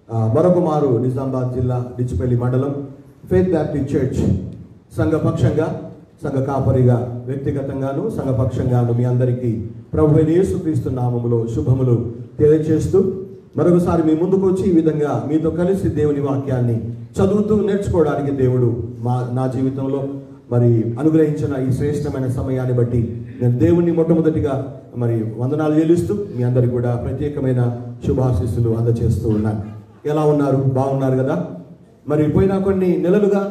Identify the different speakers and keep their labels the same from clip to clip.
Speaker 1: మరొక మారు నిజామాబాద్ జిల్లా డిచ్చిపల్లి మండలం ఫెయిత్ బ్యాప్టిస్ట్ చర్చ్ సంఘపక్షంగా, సంఘ కాపరిగా, వ్యక్తిగతంగాను సంఘపక్షంగాను మీ అందరికీ ప్రభువైన యేసుక్రీస్తు నామములో శుభములు తెలియజేస్తూ మరొకసారి మీ ముందుకు వచ్చి ఈ విధంగా మీతో కలిసి దేవుని వాక్యాన్ని చదువుతూ నేర్చుకోవడానికి దేవుడు నా జీవితంలో మరి అనుగ్రహించిన ఈ శ్రేష్టమైన సమయాన్ని బట్టి నేను దేవుణ్ణి మొట్టమొదటిగా మరి వందనాలు చెల్లిస్తూ మీ అందరికీ కూడా ప్రత్యేకమైన శుభాశీస్సులు అందజేస్తూ ఉన్నాను. ఎలా ఉన్నారు? బాగున్నారు కదా? మరి పోయిన కొన్ని నెలలుగా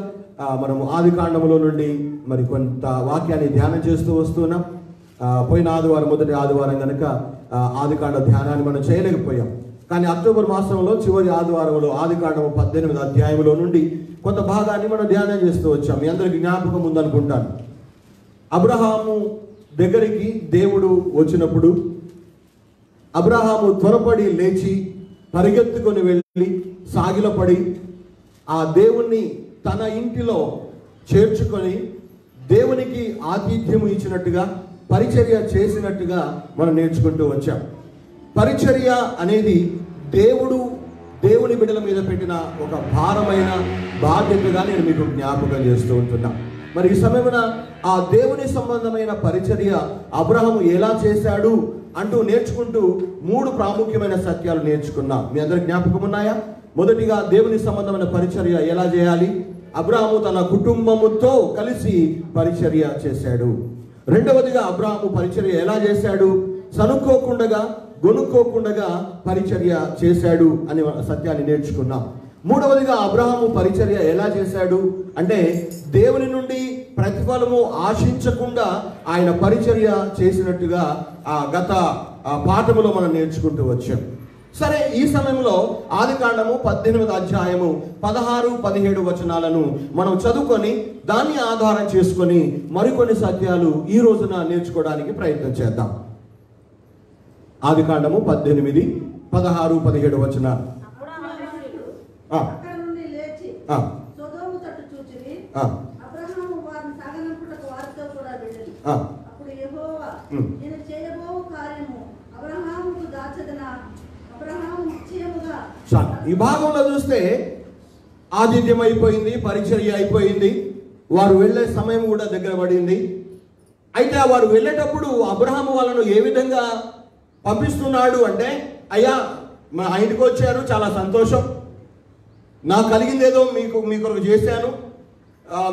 Speaker 1: మనము ఆది కాండములో నుండి మరి కొంత వాక్యాన్ని ధ్యానం చేస్తూ వస్తున్నాం. పోయిన ఆదివారం, మొదటి ఆదివారం కనుక ఆది కాండ ధ్యానాన్ని మనం చేయలేకపోయాం. కానీ అక్టోబర్ మాసంలో చివరి ఆదివారంలో ఆది కాండము 18వ అధ్యాయంలో నుండి కొంత భాగాన్ని మనం ధ్యానం చేస్తూ వచ్చాం. మీ అందరికీ జ్ఞాపకం ఉందనుకుంటాను. అబ్రహాము దగ్గరికి దేవుడు వచ్చినప్పుడు అబ్రహాము త్వరపడి లేచి పరిగెత్తుకొని వెళ్ళి సాగిలపడి ఆ దేవుణ్ణి తన ఇంటిలో చేర్చుకొని దేవునికి ఆతిథ్యము ఇచ్చినట్టుగా, పరిచర్య చేసినట్టుగా మనం నేర్చుకుంటూ వచ్చాం. పరిచర్య అనేది దేవుని బిడ్డల మీద పెట్టిన ఒక భారమైన బాధ్యతగా నేను మీకు జ్ఞాపకం చేస్తూ ఉంటున్నా. మరి ఈ సమయమున ఆ దేవుని సంబంధమైన పరిచర్య అబ్రహాము ఎలా చేశాడు అంటూ నేర్చుకుంటూ 3 ప్రాముఖ్యమైన సత్యాలు నేర్చుకున్నాం. మీ అందరి జ్ఞాపకం ఉన్నాయా? మొదటిగా దేవుని సంబంధమైన పరిచర్య ఎలా చేయాలి? అబ్రహాము తన కుటుంబముతో కలిసి పరిచర్య చేశాడు. రెండవదిగా అబ్రహాము పరిచర్య ఎలా చేశాడు? సనుక్కోకుండా, గొనుక్కోకుండా పరిచర్య చేశాడు అనే సత్యాన్ని నేర్చుకున్నాం. మూడవదిగా అబ్రహాము పరిచర్య ఎలా చేశాడు అంటే దేవుని నుండి ప్రతిఫలము ఆశించకుండా ఆయన పరిచర్య చేసినట్టుగా గత పాఠములో మనం నేర్చుకుంటూ వచ్చాం. సరే, ఈ సమయంలో ఆదికాండము 18వ అధ్యాయము 16, 17 వచనాలను మనం చదువుకొని దాన్ని ఆధారం చేసుకొని మరికొన్ని సత్యాలు ఈ రోజున నేర్చుకోవడానికి ప్రయత్నం చేద్దాం. ఆదికాండము 18, 16, 17 వచనాలు. ఈ భాగంలో చూస్తే ఆతిథ్యం అయిపోయింది, పరిచర్య అయిపోయింది, వారు వెళ్ళే సమయం కూడా దగ్గర పడింది. అయితే వారు వెళ్ళేటప్పుడు అబ్రహాము వాళ్ళను ఏ విధంగా పంపిస్తున్నాడు అంటే, అయ్యా మా ఇంటికి వచ్చారు, చాలా సంతోషం, నాకు కలిగిందేదో మీ కొరకు చేశాను,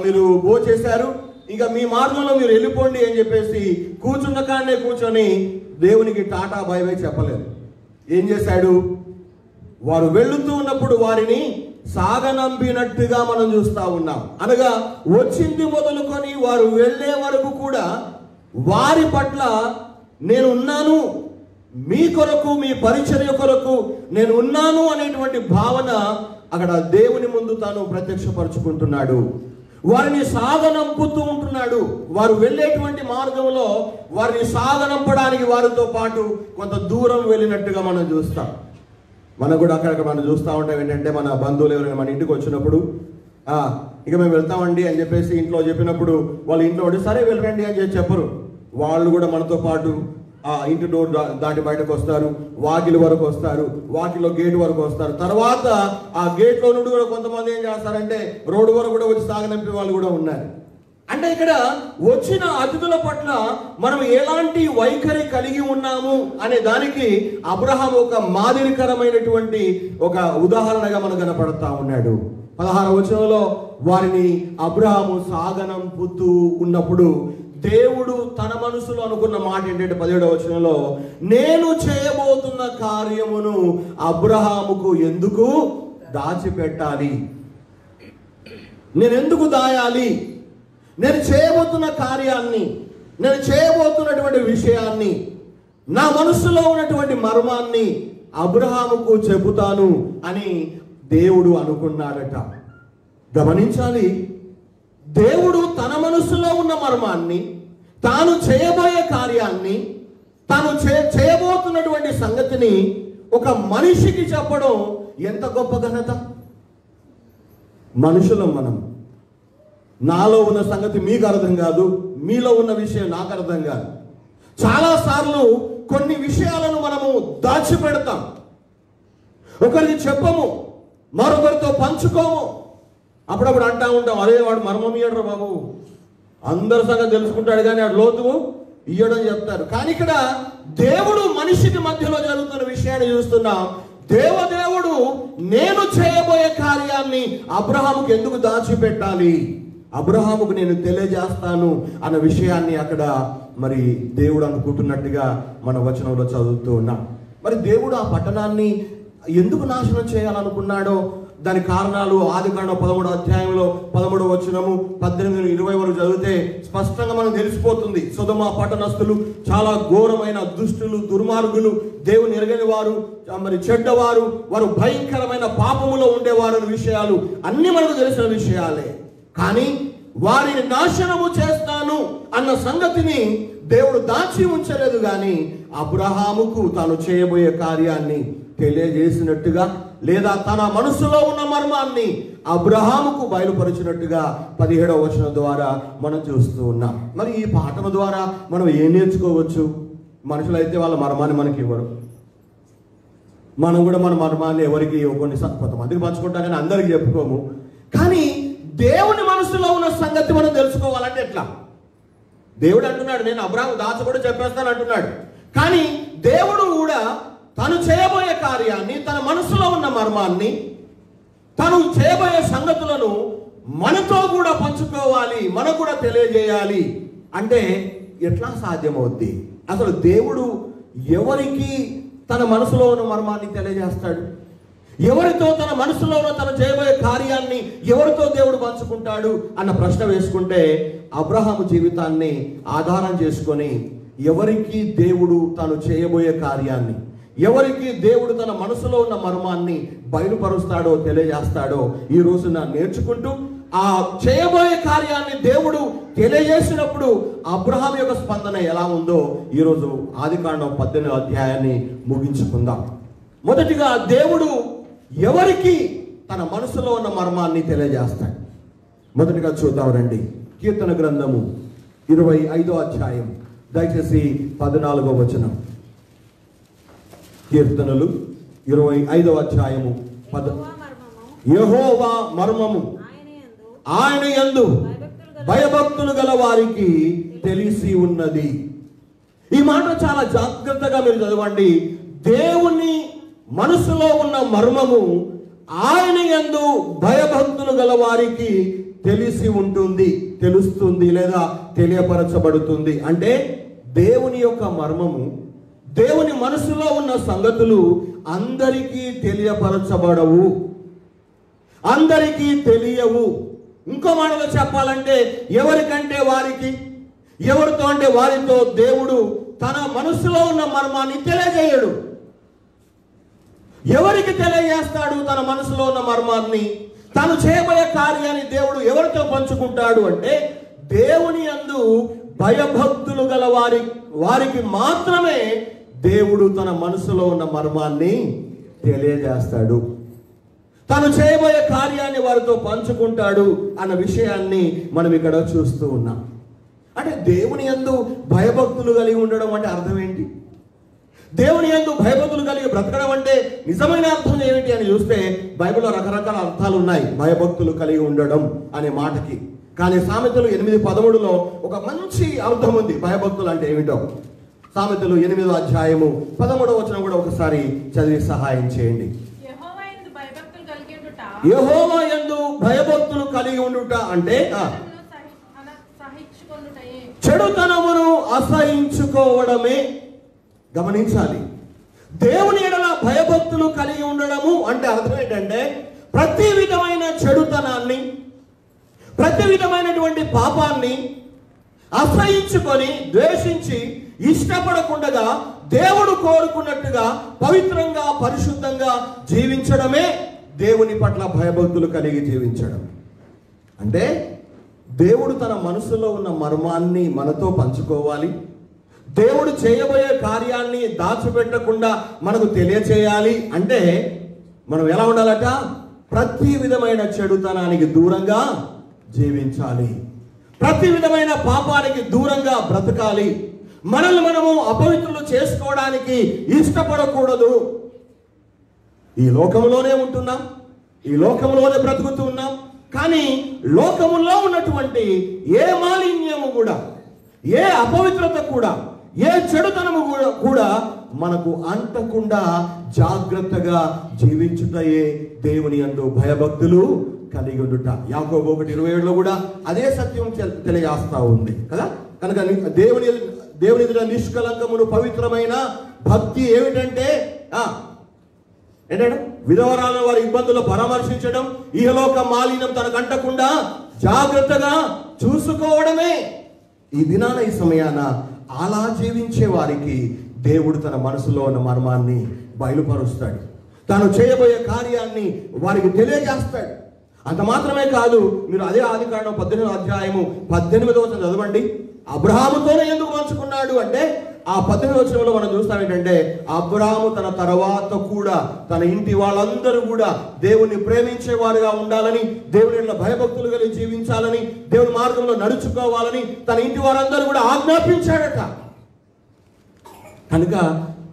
Speaker 1: మీరు చేశారు, ఇంకా మీ మార్గంలో మీరు వెళ్ళిపోండి అని చెప్పేసి కూర్చున్న కాడనే కూర్చొని దేవునికి టాటా బై బై చెప్పలేదు. ఏం చేశాడు? వారు వెళుతూ ఉన్నప్పుడు వారిని సాగనంపినట్టుగా మనం చూస్తా ఉన్నాం. అనగా వచ్చింది మొదలుకొని వారు వెళ్ళే వరకు కూడా వారి పట్ల నేను ఉన్నాను, మీ కొరకు, మీ పరిచర్య కొరకు నేను ఉన్నాను అనేటువంటి భావన అక్కడ దేవుని ముందు తాను ప్రత్యక్షపరుచుకుంటున్నాడు. వారిని సాగనంపుతూ ఉంటున్నాడు. వారు వెళ్ళేటువంటి మార్గంలో వారిని సాగనంపడానికి వారితో పాటు కొంత దూరం వెళ్ళినట్టుగా మనం చూస్తాం. మనం కూడా అక్కడక్కడ మనం చూస్తూ ఉంటాం ఏంటంటే, మన బంధువులు ఎవరైనా మన ఇంటికి వచ్చినప్పుడు ఇక మేము వెళ్తామండి అని చెప్పేసి ఇంట్లో చెప్పినప్పుడు వాళ్ళ ఇంట్లో సరే వెళ్ళండి అని చెప్పరు. వాళ్ళు కూడా మనతో పాటు ఇంటి డోర్ దాటి బయటకు వస్తారు, వాకిలి వరకు వస్తారు, వాకిలో గేట్ వరకు వస్తారు. తర్వాత ఆ గేట్లో నుండి కూడా కొంతమంది ఏం చేస్తారంటే రోడ్డు వరకు కూడా వచ్చి సాగనంపే వాళ్ళు కూడా ఉన్నారు. అంటే ఇక్కడ వచ్చిన అతిథుల పట్ల మనం ఎలాంటి వైఖరి కలిగి ఉన్నాము అనే దానికి అబ్రహాము ఒక మాదిరికరమైనటువంటి ఒక ఉదాహరణగా మనకు కనపడతా ఉన్నాడు. 16వ వచనంలో వారిని అబ్రహాము సాగనంపుతూ ఉన్నప్పుడు దేవుడు తన మనసులో అనుకున్న మాట ఏంటంటే 17వ వచనంలో, నేను చేయబోతున్న కార్యమును అబ్రహాముకు ఎందుకు దాచిపెట్టాలి? నేను ఎందుకు దాయాలి? నేను చేయబోతున్న కార్యాన్ని, నేను చేయబోతున్నటువంటి విషయాన్ని, నా మనసులో ఉన్నటువంటి మర్మాన్ని అబ్రహాముకు చెబుతాను అని దేవుడు అనుకున్నాడట. గమనించాలి, దేవుడు తన మనసులో ఉన్న మర్మాన్ని, తాను చేయబోయే కార్యాన్ని, తాను చేయబోతున్నటువంటి సంగతిని ఒక మనిషికి చెప్పడం ఎంత గొప్ప ఘనత. మనుషులం మనం. నాలో ఉన్న సంగతి మీకు అర్థం కాదు, మీలో ఉన్న విషయం నాకు అర్థం కాదు. చాలాసార్లు కొన్ని విషయాలను మనము దాచిపెడతాం, ఒకరికి చెప్పము. మరొకరితో పంచుకోము. అప్పుడప్పుడు అంటా ఉంటాం, అదే వాడు మర్మం ఇయ్యడరా బాబు, అందరి సంగతి తెలుసుకుంటాడు కానీ వాడు లోతు ఇయ్యడం చెప్తారు. కానీ ఇక్కడ దేవుడు మనిషికి మధ్యలో జరుగుతున్న విషయాన్ని చూస్తున్నాం. దేవదేవుడు నేను చేయబోయే కార్యాన్ని అబ్రహాముకు ఎందుకు దాచిపెట్టాలి, అబ్రహాముకు నేను తెలియజేస్తాను అన్న విషయాన్ని అక్కడ మరి దేవుడు అనుకుంటున్నట్టుగా మన వచనంలో చదువుతూ ఉన్నాం. మరి దేవుడు ఆ పట్టణాన్ని ఎందుకు నాశనం చేయాలనుకున్నాడో దాని కారణాలు ఆదికాండం 13వ అధ్యాయంలో 13వ వచనము 18-20 వరకు చదివితే స్పష్టంగా మనకు తెలిసిపోతుంది. సొదొమ పట్టణస్థులు చాలా ఘోరమైన దుష్టులు, దుర్మార్గులు, దేవుని ఎరగని వారు, మరి చెడ్డవారు, వారు భయంకరమైన పాపములో ఉండేవారు అనే విషయాలు అన్ని మనకు తెలిసిన విషయాలే. కానీ వారిని నాశనము చేస్తాను అన్న సంగతిని దేవుడు దాచి ఉంచలేదు. కానీ అబ్రహాముకు తాను చేయబోయే కార్యాన్ని తెలియజేసినట్టుగా, లేదా తన మనసులో ఉన్న మర్మాన్ని అబ్రహాముకు బయలుపరిచినట్టుగా 17వ వచనం ద్వారా మనం చూస్తూ ఉన్నాం. మరి ఈ పాఠం ద్వారా మనం ఏం నేర్చుకోవచ్చు? మనుషులైతే వాళ్ళ మర్మాన్ని మనకి ఇవ్వరు, మనం కూడా మన మర్మాన్ని ఎవరికి ఇవ్వకుండా కొంతమందికి పంచుకుంటాం కానీ అందరికి చెప్పుకోము. కానీ దేవుని మనసులో ఉన్న సంగతి మనం తెలుసుకోవాలంటే ఎట్లా? దేవుడు అంటున్నాడు, నేను అబ్రహాము దాచ కూడా చెప్పేస్తాను అంటున్నాడు. కానీ దేవుడు కూడా తను చేయబోయే కార్యాన్ని, తన మనసులో ఉన్న మర్మాన్ని, తను చేయబోయే సంగతులను మనతో కూడా పంచుకోవాలి, మనకు కూడా తెలియజేయాలి అంటే ఎట్లా సాధ్యమవుద్ది? అసలు దేవుడు ఎవరికి తన మనసులో ఉన్న మర్మాన్ని తెలియజేస్తాడు? ఎవరితో తన మనసులో ఉన్న తను చేయబోయే కార్యాన్ని ఎవరితో దేవుడు పంచుకుంటాడు అన్న ప్రశ్న వేసుకుంటే, అబ్రహాము జీవితాన్ని ఆధారం చేసుకొని ఎవరికి దేవుడు తను చేయబోయే కార్యాన్ని, ఎవరికి దేవుడు తన మనసులో ఉన్న మర్మాన్ని బయలుపరుస్తాడో తెలియజేస్తాడో ఈ రోజున నేర్చుకుంటూ, ఆ చేయబోయే కార్యాన్ని దేవుడు తెలియజేసినప్పుడు అబ్రహాం యొక్క స్పందన ఎలా ఉందో ఈరోజు ఆదికాండం 18వ అధ్యాయాన్ని ముగించుకుందాం. మొదటిగా దేవుడు ఎవరికి తన మనసులో ఉన్న మర్మాన్ని తెలియజేస్తాడు? మొదటిగా చూద్దాం రండి. కీర్తన గ్రంథము 25వ అధ్యాయం, దయచేసి 14వ వచనం. కీర్తనలు 25వ అధ్యాయము యెహోవా మర్మము ఆయన యందు భయభక్తులు గల వారికి తెలిసి ఉన్నది. ఈ మాట చాలా జాగ్రత్తగా మీరు చదవండి. దేవుని మనసులో ఉన్న మర్మము ఆయన యందు భయభక్తులు గల వారికి తెలిసి ఉంటుంది, తెలుస్తుంది, లేదా తెలియపరచబడుతుంది. అంటే దేవుని యొక్క మర్మము, దేవుని మనసులో ఉన్న సంగతులు అందరికీ తెలియపరచబడవు, అందరికీ తెలియవు. ఇంకో మాటలో చెప్పాలంటే ఎవరికంటే వారికి, ఎవరితో అంటే వారితో దేవుడు తన మనసులో ఉన్న మర్మాన్ని తెలియజేయడు. ఎవరికి తెలియజేస్తాడు తన మనసులో ఉన్న మర్మాన్ని? తను చేయబోయే కార్యాన్ని దేవుడు ఎవరితో పంచుకుంటాడు అంటే దేవుని యందు భయభక్తులు గల వారికి మాత్రమే దేవుడు తన మనసులో ఉన్న మర్మాన్ని తెలియజేస్తాడు. తను చేయబోయే కార్యాన్ని వారితో పంచుకుంటాడు అన్న విషయాన్ని మనం ఇక్కడ చూస్తూ ఉన్నాం. అంటే దేవుని యందు భయభక్తులు కలిగి ఉండడం అంటే అర్థం ఏంటి? దేవుని యందు భయభక్తులు కలిగి బ్రతకడం అంటే నిజమైన అర్థం ఏమిటి అని చూస్తే బైబిల్లో రకరకాల అర్థాలు ఉన్నాయి భయభక్తులు కలిగి ఉండడం అనే మాటకి. కానీ సామెతలు 8:13లో ఒక మంచి అర్థం ఉంది భయభక్తులు అంటే ఏమిటో. సామెతలు 8వ అధ్యాయము 13వ వచనం కూడా ఒకసారి చదివి సహాయం చేయండి. యెహోవా యందు భయభక్తులు కలిగి ఉండుట అంటే చెడుతనమును అసహించుకోవడమే. గమనించాలి, దేవుని ఎడల భయభక్తులు కలిగి ఉండడము అంటే అర్థం ఏంటంటే ప్రతి విధమైన చెడుతనాన్ని, ప్రతి విధమైనటువంటి పాపాన్ని అసహించుకొని, ద్వేషించి, ఇష్టపడకుండా దేవుడు కోరుకున్నట్టుగా పవిత్రంగా, పరిశుద్ధంగా జీవించడమే దేవుని పట్ల భయభక్తులు కలిగి జీవించడం. అంటే దేవుడు తన మనసులో ఉన్న మర్మాన్ని మనతో పంచుకోవాలి, దేవుడు చేయబోయే కార్యాన్ని దాచిపెట్టకుండా మనకు తెలియచేయాలి. అంటే మనం ఎలా ఉండాలట? ప్రతి విధమైన చెడుతనానికి దూరంగా జీవించాలి, ప్రతి విధమైన పాపానికి దూరంగా బ్రతకాలి, మనల్ని మనము అపవిత్రులు చేసుకోవడానికి ఇష్టపడకూడదు. ఈ లోకంలోనే ఉంటున్నాం, ఈ లోకంలోనే బ్రతుకుతూ ఉన్నాం. కానీ లోకములో ఉన్నటువంటి ఏ మాలిన్యము కూడా, ఏ అపవిత్రత కూడా, ఏ చెడుతనము కూడా మనకు అంటకుండా జాగ్రత్తగా జీవించుటయే దేవుని యందు భయభక్తులు కలిగి ఉండుట. యాకోబు 1:27 కూడా అదే సత్యం తెలియజేస్తా ఉంది కదా. కనుక దేవుని ఎదుట నిష్కలంకమును పవిత్రమైన భక్తి ఏమిటంటే ఏంటంటే విధవరాలను వారి ఇబ్బందులు పరామర్శించడం, ఇహలోక మాలిన్యం తనకు అంటకుండా జాగ్రత్తగా చూసుకోవడమే. ఈ దినాన ఈ సమయాన అలా జీవించే వారికి దేవుడు తన మనసులో ఉన్న మర్మాన్ని బయలుపరుస్తాడు. తాను చేయబోయే కార్యాన్ని వారికి తెలియజేస్తాడు. అంత మాత్రమే కాదు, మీరు అదే ఆదికాండం 18వ చదవండి. అబ్రహాముతోనే ఎందుకు పంచుకున్నాడు అంటే ఆ 18వ మనం చూస్తాం ఏంటంటే, అబ్రహాము తన తర్వాత కూడా తన ఇంటి వాళ్ళందరూ కూడా దేవుని ప్రేమించేవారుగా ఉండాలని, దేవుని భయభక్తులు కలిగి జీవించాలని, దేవుని మార్గంలో నడుచుకోవాలని తన ఇంటి వారందరూ కూడా ఆజ్ఞాపించాడట. కనుక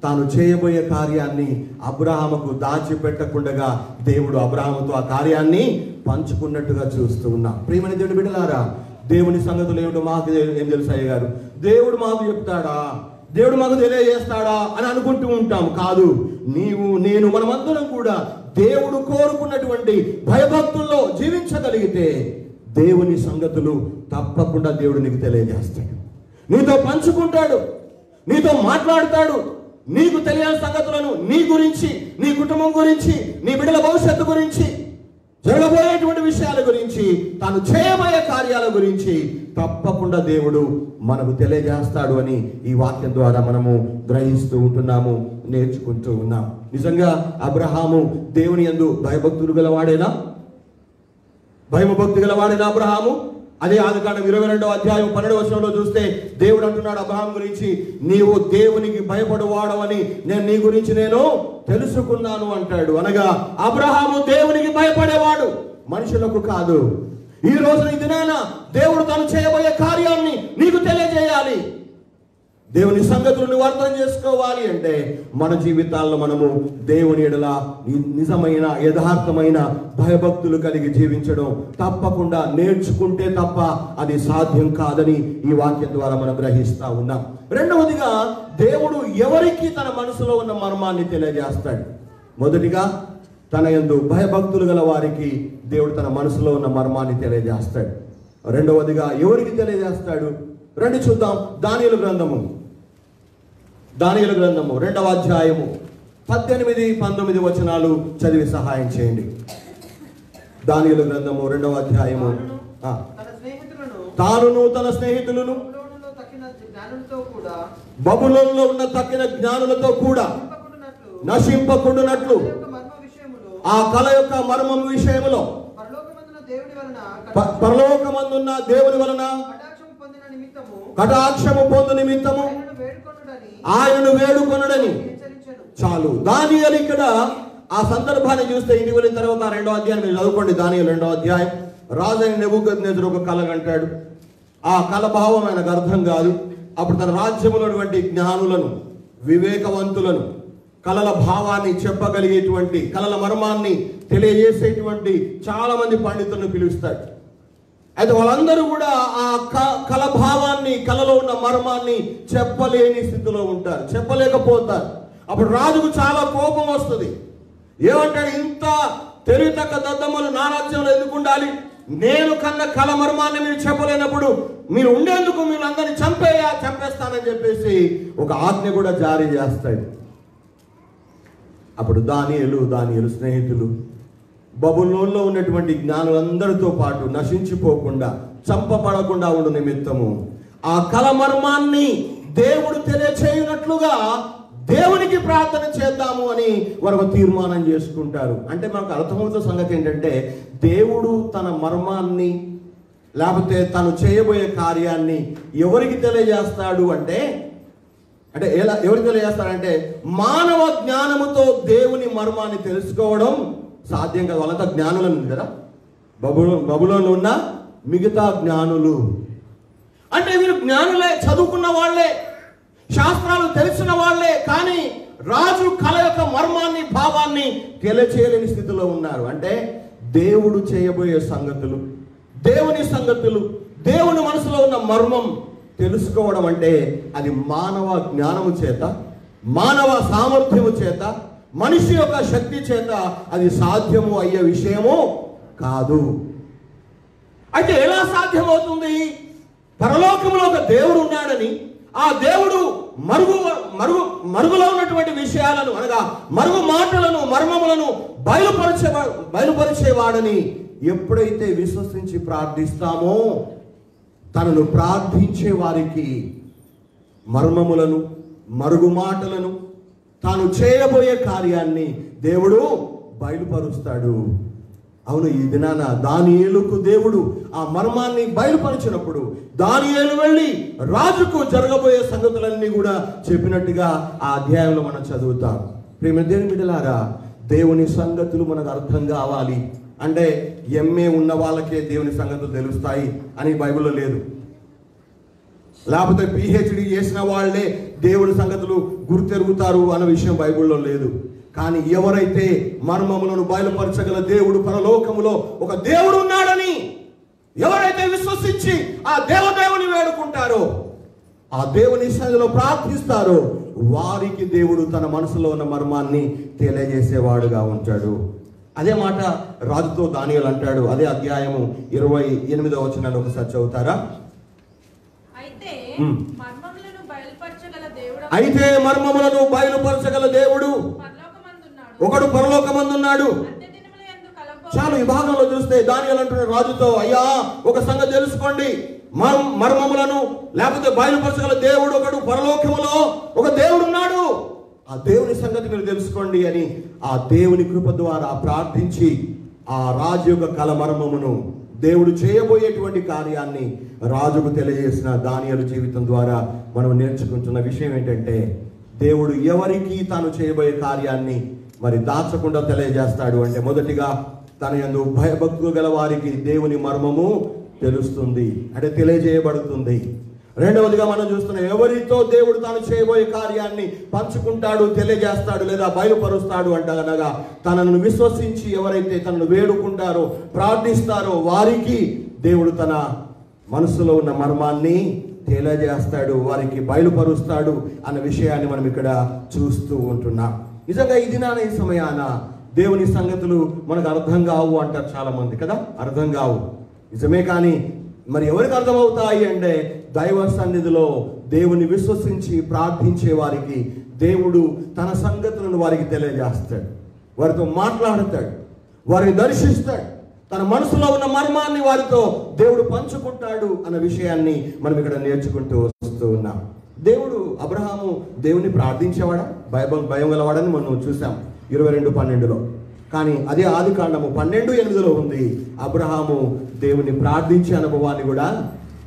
Speaker 1: తాను చేయబోయే కార్యాన్ని అబ్రహాముకు దాచిపెట్టకుండా దేవుడు అబ్రహాముతో ఆ కార్యాన్ని పంచుకున్నట్టుగా చూస్తూ ఉన్నాం. ప్రియమైన దేవుని బిడ్డలారా, దేవుని సంగతులు ఏమిటో మాకు ఏం తెలుసు అయ్య గారు, దేవుడు మాకు చెప్తాడా, దేవుడు మాకు తెలియజేస్తాడా అని అనుకుంటూ ఉంటాం. కాదు, నీవు నేను మనమందరం కూడా దేవుడు కోరుకున్నటువంటి భయభక్తుల్లో జీవించగలిగితే దేవుని సంగతులు తప్పకుండా దేవుడు నీకు తెలియజేస్తాడు, నీతో పంచుకుంటాడు, నీతో మాట్లాడతాడు. నీకు తెలియని సంగతులను నీ గురించి, నీ కుటుంబం గురించి, నీ బిడ్డల భవిష్యత్తు గురించి, జరగబోయేటువంటి విషయాల గురించి, తాను చేయబోయే కార్యాల గురించి తప్పకుండా దేవుడు మనకు తెలియజేస్తాడు అని ఈ వాక్యం ద్వారా మనము గ్రహిస్తూ ఉంటున్నాము, నేర్చుకుంటూ ఉన్నాం. నిజంగా అబ్రహాము దేవుని యందు భయభక్తులు గలవాడేనా? భయభక్తి గలవాడేనా అబ్రహాము? అదే ఆదికాండం 22:12 చూస్తే దేవుడు అంటున్నాడు అబ్రహాం గురించి, నీవు దేవునికి భయపడువాడవని నేను నీ గురించి నేను తెలుసుకున్నాను అంటాడు. అనగా అబ్రహాము దేవునికి భయపడేవాడు, మనుషులకు కాదు. ఈ రోజు ఈ దినాన దేవుడు తాను చేయబోయే కార్యాన్ని నీకు తెలియజేయాలి. దేవుని సంగతులు నువ్వు అర్థం చేసుకోవాలి అంటే మన జీవితాల్లో మనము దేవుని ఎడల నిజమైన యథార్థమైన భయభక్తులు కలిగి జీవించడం తప్పకుండా నేర్చుకుంటే తప్ప అది సాధ్యం కాదని ఈ వాక్యం ద్వారా మనం గ్రహిస్తా ఉన్నాం. రెండవదిగా, దేవుడు ఎవరికి తన మనసులో ఉన్న మర్మాన్ని తెలియజేస్తాడు. మొదటిగా, తన యందు భయభక్తులు గల వారికి దేవుడు తన మనసులో ఉన్న మర్మాన్ని తెలియజేస్తాడు. రెండవదిగా ఎవరికి తెలియజేస్తాడు? రండి చూద్దాం. దానియేలు గ్రంథము 2వ అధ్యాయము 18-19 చదివి సహాయం చేయండి. దానియేలు గ్రంథము 2వ అధ్యాయము. తానును తన స్నేహితులను బబులోనులో ఉన్న తక్కిన జ్ఞానులతో కూడా నశింపకుండునట్లు ఆ కళ యొక్క మర్మం విషయములో పరలోకమందున్న దేవుని వలన కటాక్షము పొందు నిమిత్తము ఆయనను వేడుకొనుడని. చాలు. దానియేలు ఇక్కడ ఆ సందర్భాన్ని చూస్తే ఇంటికి వెళ్ళిన తర్వాత 2వ అధ్యాయం మీరు చదువుకోండి. దానియేలు 2వ అధ్యాయం. రాజైన నెబుకద్నెజరు ఒక కళ కంటాడు. ఆ కళ భావం ఆయనకు అర్థం కాదు. అప్పుడు తన రాజ్యంలో ఉన్నటువంటి జ్ఞానులను, వివేకవంతులను, కళల భావాన్ని చెప్పగలిగేటువంటి, కళల మర్మాన్ని తెలియజేసేటువంటి చాలా మంది పండితులను పిలుస్తాడు. అయితే వాళ్ళందరూ కూడా ఆ కళ భావాన్ని, కళలో ఉన్న మర్మాన్ని చెప్పలేని స్థితిలో ఉంటారు, చెప్పలేకపోతారు. అప్పుడు రాజుకు చాలా కోపం వస్తుంది. ఏమంటాడు, ఇంత తెలివి తక్క దద్దమ్మలు నా రాజ్యంలో ఎందుకు ఉండాలి? నేను కన్న కళ మర్మాన్ని మీరు చెప్పలేనప్పుడు మీరు ఉండేందుకు మీరు అందరినీ చంపేస్తానని చెప్పేసి ఒక ఆజ్ఞ కూడా జారీ చేస్తాడు. అప్పుడు దానియేలు స్నేహితులు బబులోనులో ఉన్నటువంటి జ్ఞానులందరితో పాటు నశించిపోకుండా, చంపబడకుండా ఉండు నిమిత్తము ఆ కళ మర్మాన్ని దేవుడు తెలియచేయునట్లుగా దేవునికి ప్రార్థన చేద్దాము అని వారు తీర్మానం చేసుకుంటారు. అంటే మనకు అర్థమవుతున్న సంగతి ఏంటంటే, దేవుడు తన మర్మాన్ని లేకపోతే తను చేయబోయే కార్యాన్ని ఎవరికి తెలియజేస్తాడు అంటే ఎవరికి తెలియజేస్తాడంటే, మానవ జ్ఞానముతో దేవుని మర్మాన్ని తెలుసుకోవడం సాధ్యం కాదు. వాళ్ళంతా జ్ఞానులు ఉంది కదా, బబులోనులో ఉన్న మిగతా జ్ఞానులు అంటే వీరు జ్ఞానులే, చదువుకున్న వాళ్ళే, శాస్త్రాలు తెలిసిన వాళ్ళే. కానీ రాజు కళ యొక్క మర్మాన్ని, భావాన్ని తెలియచేయలేని స్థితిలో ఉన్నారు. అంటే దేవుడు చేయబోయే సంగతులు, దేవుని సంగతులు, దేవుని మనసులో ఉన్న మర్మం తెలుసుకోవడం అంటే అది మానవ జ్ఞానము చేత, మానవ సామర్థ్యము చేత, మనిషి యొక్క శక్తి చేత అది సాధ్యము అయ్యే విషయము కాదు. అయితే ఎలా సాధ్యమవుతుంది? పరలోకంలో ఒక దేవుడు ఉన్నాడని, ఆ దేవుడు మరుగులో ఉన్నటువంటి విషయాలను, అనగా మరుగు మాటలను, మర్మములను బయలుపరిచేవాడని ఎప్పుడైతే విశ్వసించి ప్రార్థిస్తామో, తనను ప్రార్థించే వారికి మర్మములను, మరుగు మాటలను, తాను చేయబోయే కార్యాన్ని దేవుడు బయలుపరుస్తాడు. అవును, ఈ దినాన దానియేలుకు దేవుడు ఆ మర్మాన్ని బయలుపరిచినప్పుడు దానియేలు వెళ్ళి రాజుకు జరగబోయే సంగతులన్నీ కూడా చెప్పినట్టుగా ఆ అధ్యాయంలో మనం చదువుతాం. ప్రేమ దేవుని బిడ్డలారా, దేవుని సంగతులు మనకు అర్థం కావాలి అంటే ఎంఏ ఉన్న వాళ్ళకే దేవుని సంగతులు తెలుస్తాయి అని బైబిల్లో లేదు. లేకపోతే పిహెచ్డి చేసిన వాళ్ళే దేవుని సంగతులు గుర్తెరుగుతారు అన్న విషయం బైబిల్లో లేదు. కానీ ఎవరైతే మర్మములను బయలుపరచగల దేవుడు పరలోకములో ఒక దేవుడు ఉన్నాడని ఎవరైతే విశ్వసించి ఆ దేవదేవుని వేడుకుంటారో, ఆ దేవుని సన్నిధిలో ప్రార్థిస్తారో, వారికి దేవుడు తన మనసులో ఉన్న మర్మాన్ని తెలియజేసేవాడుగా ఉంటాడు. అదే మాట రాజుతో దానియేలు అంటాడు. అదే అధ్యాయము 28వ వచనాన్ని ఒకసారి చదువుతారా? అయితే మర్మములను బయలుపరచగల దేవుడు ఒకడు పరలోకమందున్నాడు. చాలు, ఈ భాగంలో చూస్తే దానియేలు అంటున్నాడు రాజుతో, అయ్యా ఒక సంగతి తెలుసుకోండి, మర్మములను లేకపోతే బయలుపరచగల దేవుడు ఒకడు పరలోకములో ఒక దేవుడు ఉన్నాడు, ఆ దేవుని సంగతి మీరు తెలుసుకోండి అని ఆ దేవుని కృప ద్వారా ప్రార్థించి ఆ రాజు యొక్క కల మర్మమును, దేవుడు చేయబోయేటువంటి కార్యాన్ని రాజుకు తెలియజేసిన దానియేలు జీవితం ద్వారా మనం నేర్చుకుంటున్న విషయం ఏంటంటే, దేవుడు ఎవరికి తాను చేయబోయే కార్యాన్ని మరి దాచకుండా తెలియజేస్తాడు అంటే, మొదటిగా తన యందు భయభక్తులు గల వారికి దేవుని మర్మము తెలుస్తుంది, అంటే తెలియజేయబడుతుంది. రెండవదిగా మనం చూస్తున్నాం, ఎవరితో దేవుడు తాను చేయబోయే కార్యాన్ని పంచుకుంటాడు, తెలియజేస్తాడు లేదా బయలుపరుస్తాడు అంటగనగా, తనను విశ్వసించి ఎవరైతే తనను వేడుకుంటారో, ప్రార్థిస్తారో వారికి దేవుడు తన మనసులో ఉన్న మర్మాన్ని తెలియజేస్తాడు, వారికి బయలుపరుస్తాడు అన్న విషయాన్ని మనం ఇక్కడ చూస్తూ ఉంటున్నాం. నిజంగా ఈ దినాన, ఈ సమయాన దేవుని సంగతులు మనకు అర్థం కావు అంటారు చాలా మంది కదా. అర్థం కావు, నిజమే. కానీ మరి ఎవరికి అర్థమవుతాయి అంటే, దైవ సన్నిధిలో దేవుని విశ్వసించి ప్రార్థించే వారికి దేవుడు తన సంగతులను వారికి తెలియజేస్తాడు, వారితో మాట్లాడతాడు, వారిని దర్శిస్తాడు, తన మనసులో ఉన్న మర్మాన్ని వారితో దేవుడు పంచుకుంటాడు అన్న విషయాన్ని మనం ఇక్కడ నేర్చుకుంటూ వస్తూ ఉన్నాం. దేవుడు అబ్రహాము దేవుని ప్రార్థించేవాడా, భయం గలవాడని మనం చూసాం 22:12లో. కానీ అదే ఆదికాండము 12:8లో ఉంది, అబ్రహాము దేవుని ప్రార్థించే అనుభవాన్ని కూడా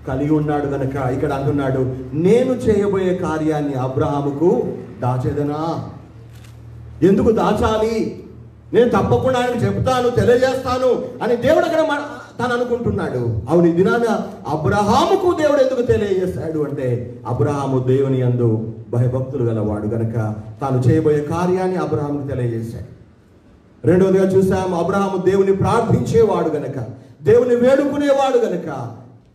Speaker 1: కలిగి ఉన్నాడు కనుక ఇక్కడ అంటున్నాడు, నేను చేయబోయే కార్యాన్ని అబ్రహాముకు దాచేదనా? ఎందుకు దాచాలి? నేను తప్పకుండా ఆయనకు చెప్తాను, తెలియజేస్తాను అని దేవుడు అక్కడ తను అనుకుంటున్నాడు. అవును, ఈ దినాన అబ్రహాముకు దేవుడు ఎందుకు తెలియజేస్తాడు అంటే, అబ్రహాము దేవుని యందు భయభక్తులు గలవాడు గనక తాను చేయబోయే కార్యాన్ని అబ్రహాముకు తెలియజేశాడు. రెండవదిగా చూసాం, అబ్రహాము దేవుని ప్రార్థించేవాడు గనక, దేవుని వేడుకునేవాడు గనక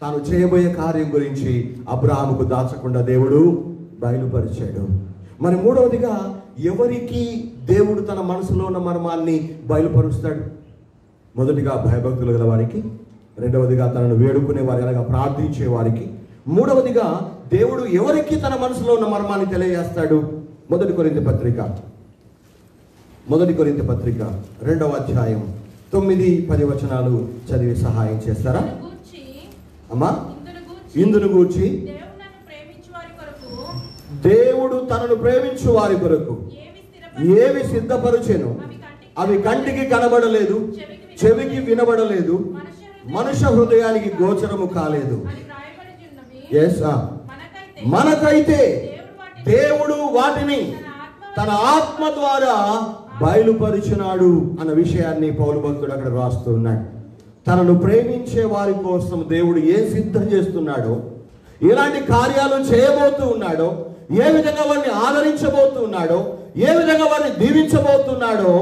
Speaker 1: తాను చేయబోయే కార్యం గురించి అబ్రహాముకు దాచకుండా దేవుడు బయలుపరిచాడు. మరి మూడవదిగా, ఎవరికి దేవుడు తన మనసులో ఉన్న మర్మాన్ని బయలుపరుస్తాడు? మొదటిగా భయభక్తులు గల వారికి, రెండవదిగా తనను వేడుకునే వారి అనగా ప్రార్థించే వారికి, మూడవదిగా దేవుడు ఎవరికి తన మనసులో ఉన్న మర్మాన్ని తెలియజేస్తాడు? మొదటి కొరింథీ పత్రిక 2వ అధ్యాయం 9-10 వచనాలు చదివి సహాయం చేస్తారా అమ్మా? ఇందును గూర్చి దేవుడు తనను ప్రేమించు వారి కొరకు ఏవి సిద్ధపరుచెను అవి కంటికి కనబడలేదు, చెవికి వినబడలేదు, మనుష్య హృదయానికి గోచరము కాలేదు. మనకైతే దేవుడు వాటిని తన ఆత్మ ద్వారా బయలుపరిచినాడు అన్న విషయాన్ని పౌలు భక్తుడు అక్కడ రాస్తూ ఉన్నాడు. తనను ప్రేమించే వారి కోసం దేవుడు ఏం సిద్ధం చేస్తున్నాడో, ఎలాంటి కార్యాలు చేయబోతూ ఉన్నాడో, ఏ విధంగా వారిని ఆదరించబోతూ ఉన్నాడో, ఏ విధంగా వారిని దీవించబోతున్నాడో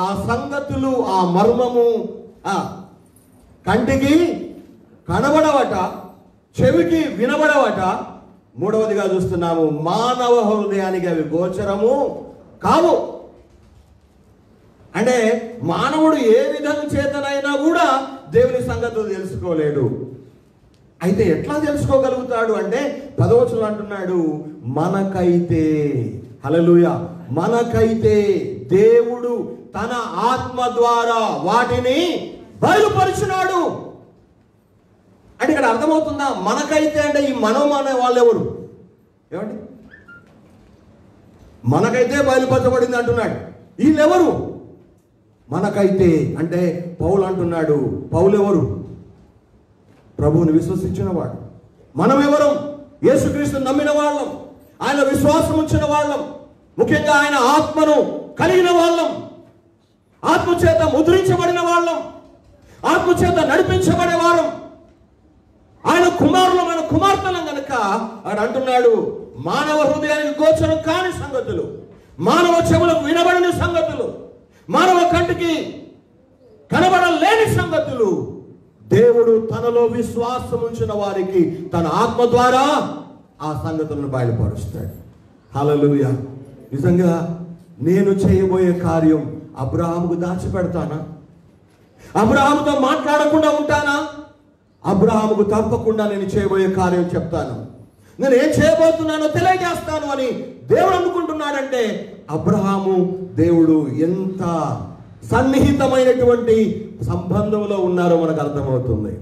Speaker 1: ఆ సంగతులు, ఆ మర్మము కంటికి కనబడవట, చెవికి వినబడవట. మూడవదిగా చూస్తున్నాము, మానవ హృదయానికి అవి గోచరము కావు. అంటే మానవుడు ఏ విధం చేతనైనా కూడా దేవుని సంగతులు తెలుసుకోలేడు. అయితే ఎట్లా తెలుసుకోగలుగుతాడు అంటే 10వ వచనంలో అంటున్నాడు, మనకైతే, హల్లెలూయా, మనకైతే దేవుడు తన ఆత్మ ద్వారా వాటిని బయలుపరిచినాడు. అంటే ఇక్కడ అర్థమవుతుందా? మనకైతే అంటే ఈ మనం అనే వాళ్ళు ఎవరు? ఏమండి, మనకైతే బయలుపరచబడింది అంటున్నాడు. వీళ్ళెవరు? మనకైతే అంటే పౌలు అంటున్నాడు. పౌలు ఎవరు? ప్రభువుని విశ్వసించిన వాడు. మనం ఎవరు? యేసుక్రీస్తుని నమ్మిన వాళ్ళం, ఆయన విశ్వాసం ఉంచిన వాళ్ళం, ముఖ్యంగా ఆయన ఆత్మను కలిగిన వాళ్ళం, ఆత్మచేత ముద్రించబడిన వాళ్ళం, ఆత్మచేత నడిపించబడే వారం, ఆయన కుమారులు, మన కుమార్తెలం కనుక ఆయన అంటున్నాడు, మానవ హృదయానికి గోచరం కాని సంగతులు, మానవ చెవులకు వినబడని సంగతులు, మానవ కంటికి కనబడలేని సంగతులు దేవుడు తనలో విశ్వాసం ఉంచిన వారికి తన ఆత్మ ద్వారా ఆ సంగతులను బయలుపరుస్తాడు. హల్లెలూయా. నిజంగా నేను చేయబోయే కార్యం అబ్రహాముకు దాచిపెడతానా? అబ్రహాముతో మాట్లాడకుండా ఉంటానా? అబ్రహాముకు తప్పకుండా నేను చేయబోయే కార్యం చెప్తాను, నేను ఏం చేయబోతున్నానో తెలియజేస్తాను అని దేవుడు అనుకుంటున్నాడంటే అబ్రహాము దేవుడు ఎంత సన్నిహితమైనటువంటి సంబంధంలో ఉన్నారో మనకు అర్థమవుతుంది.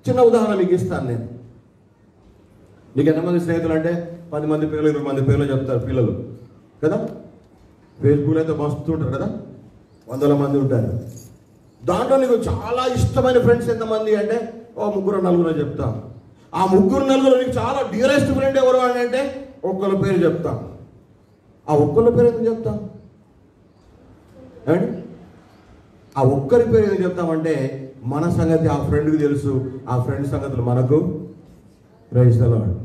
Speaker 1: చిన్న ఉదాహరణ మీకు ఇస్తాను నేను. మీకు ఎంతమంది స్నేహితులు అంటే 10 మంది పేర్లు, 20 మంది పేర్లు చెప్తారు పిల్లలు కదా. ఫేస్బుక్లో అయితే మస్తు ఉంటారు కదా, 100 మంది ఉంటారు. దాంట్లో నీకు చాలా ఇష్టమైన ఫ్రెండ్స్ ఎంతమంది అంటే 3 4 చెప్తాం. ఆ 3 4 నీకు చాలా డియరెస్ట్ ఫ్రెండ్ ఎవరు అని అంటే ఒక్కళ్ళ పేరు చెప్తాం. ఆ ఒక్కళ్ళ పేరు ఎందుకు చెప్తాం ఏమండి? ఆ ఒక్కరి పేరు ఎందుకు చెప్తామంటే మన సంగతి ఆ ఫ్రెండ్కి తెలుసు, ఆ ఫ్రెండ్ సంగతులు మనకు. Praise the Lord.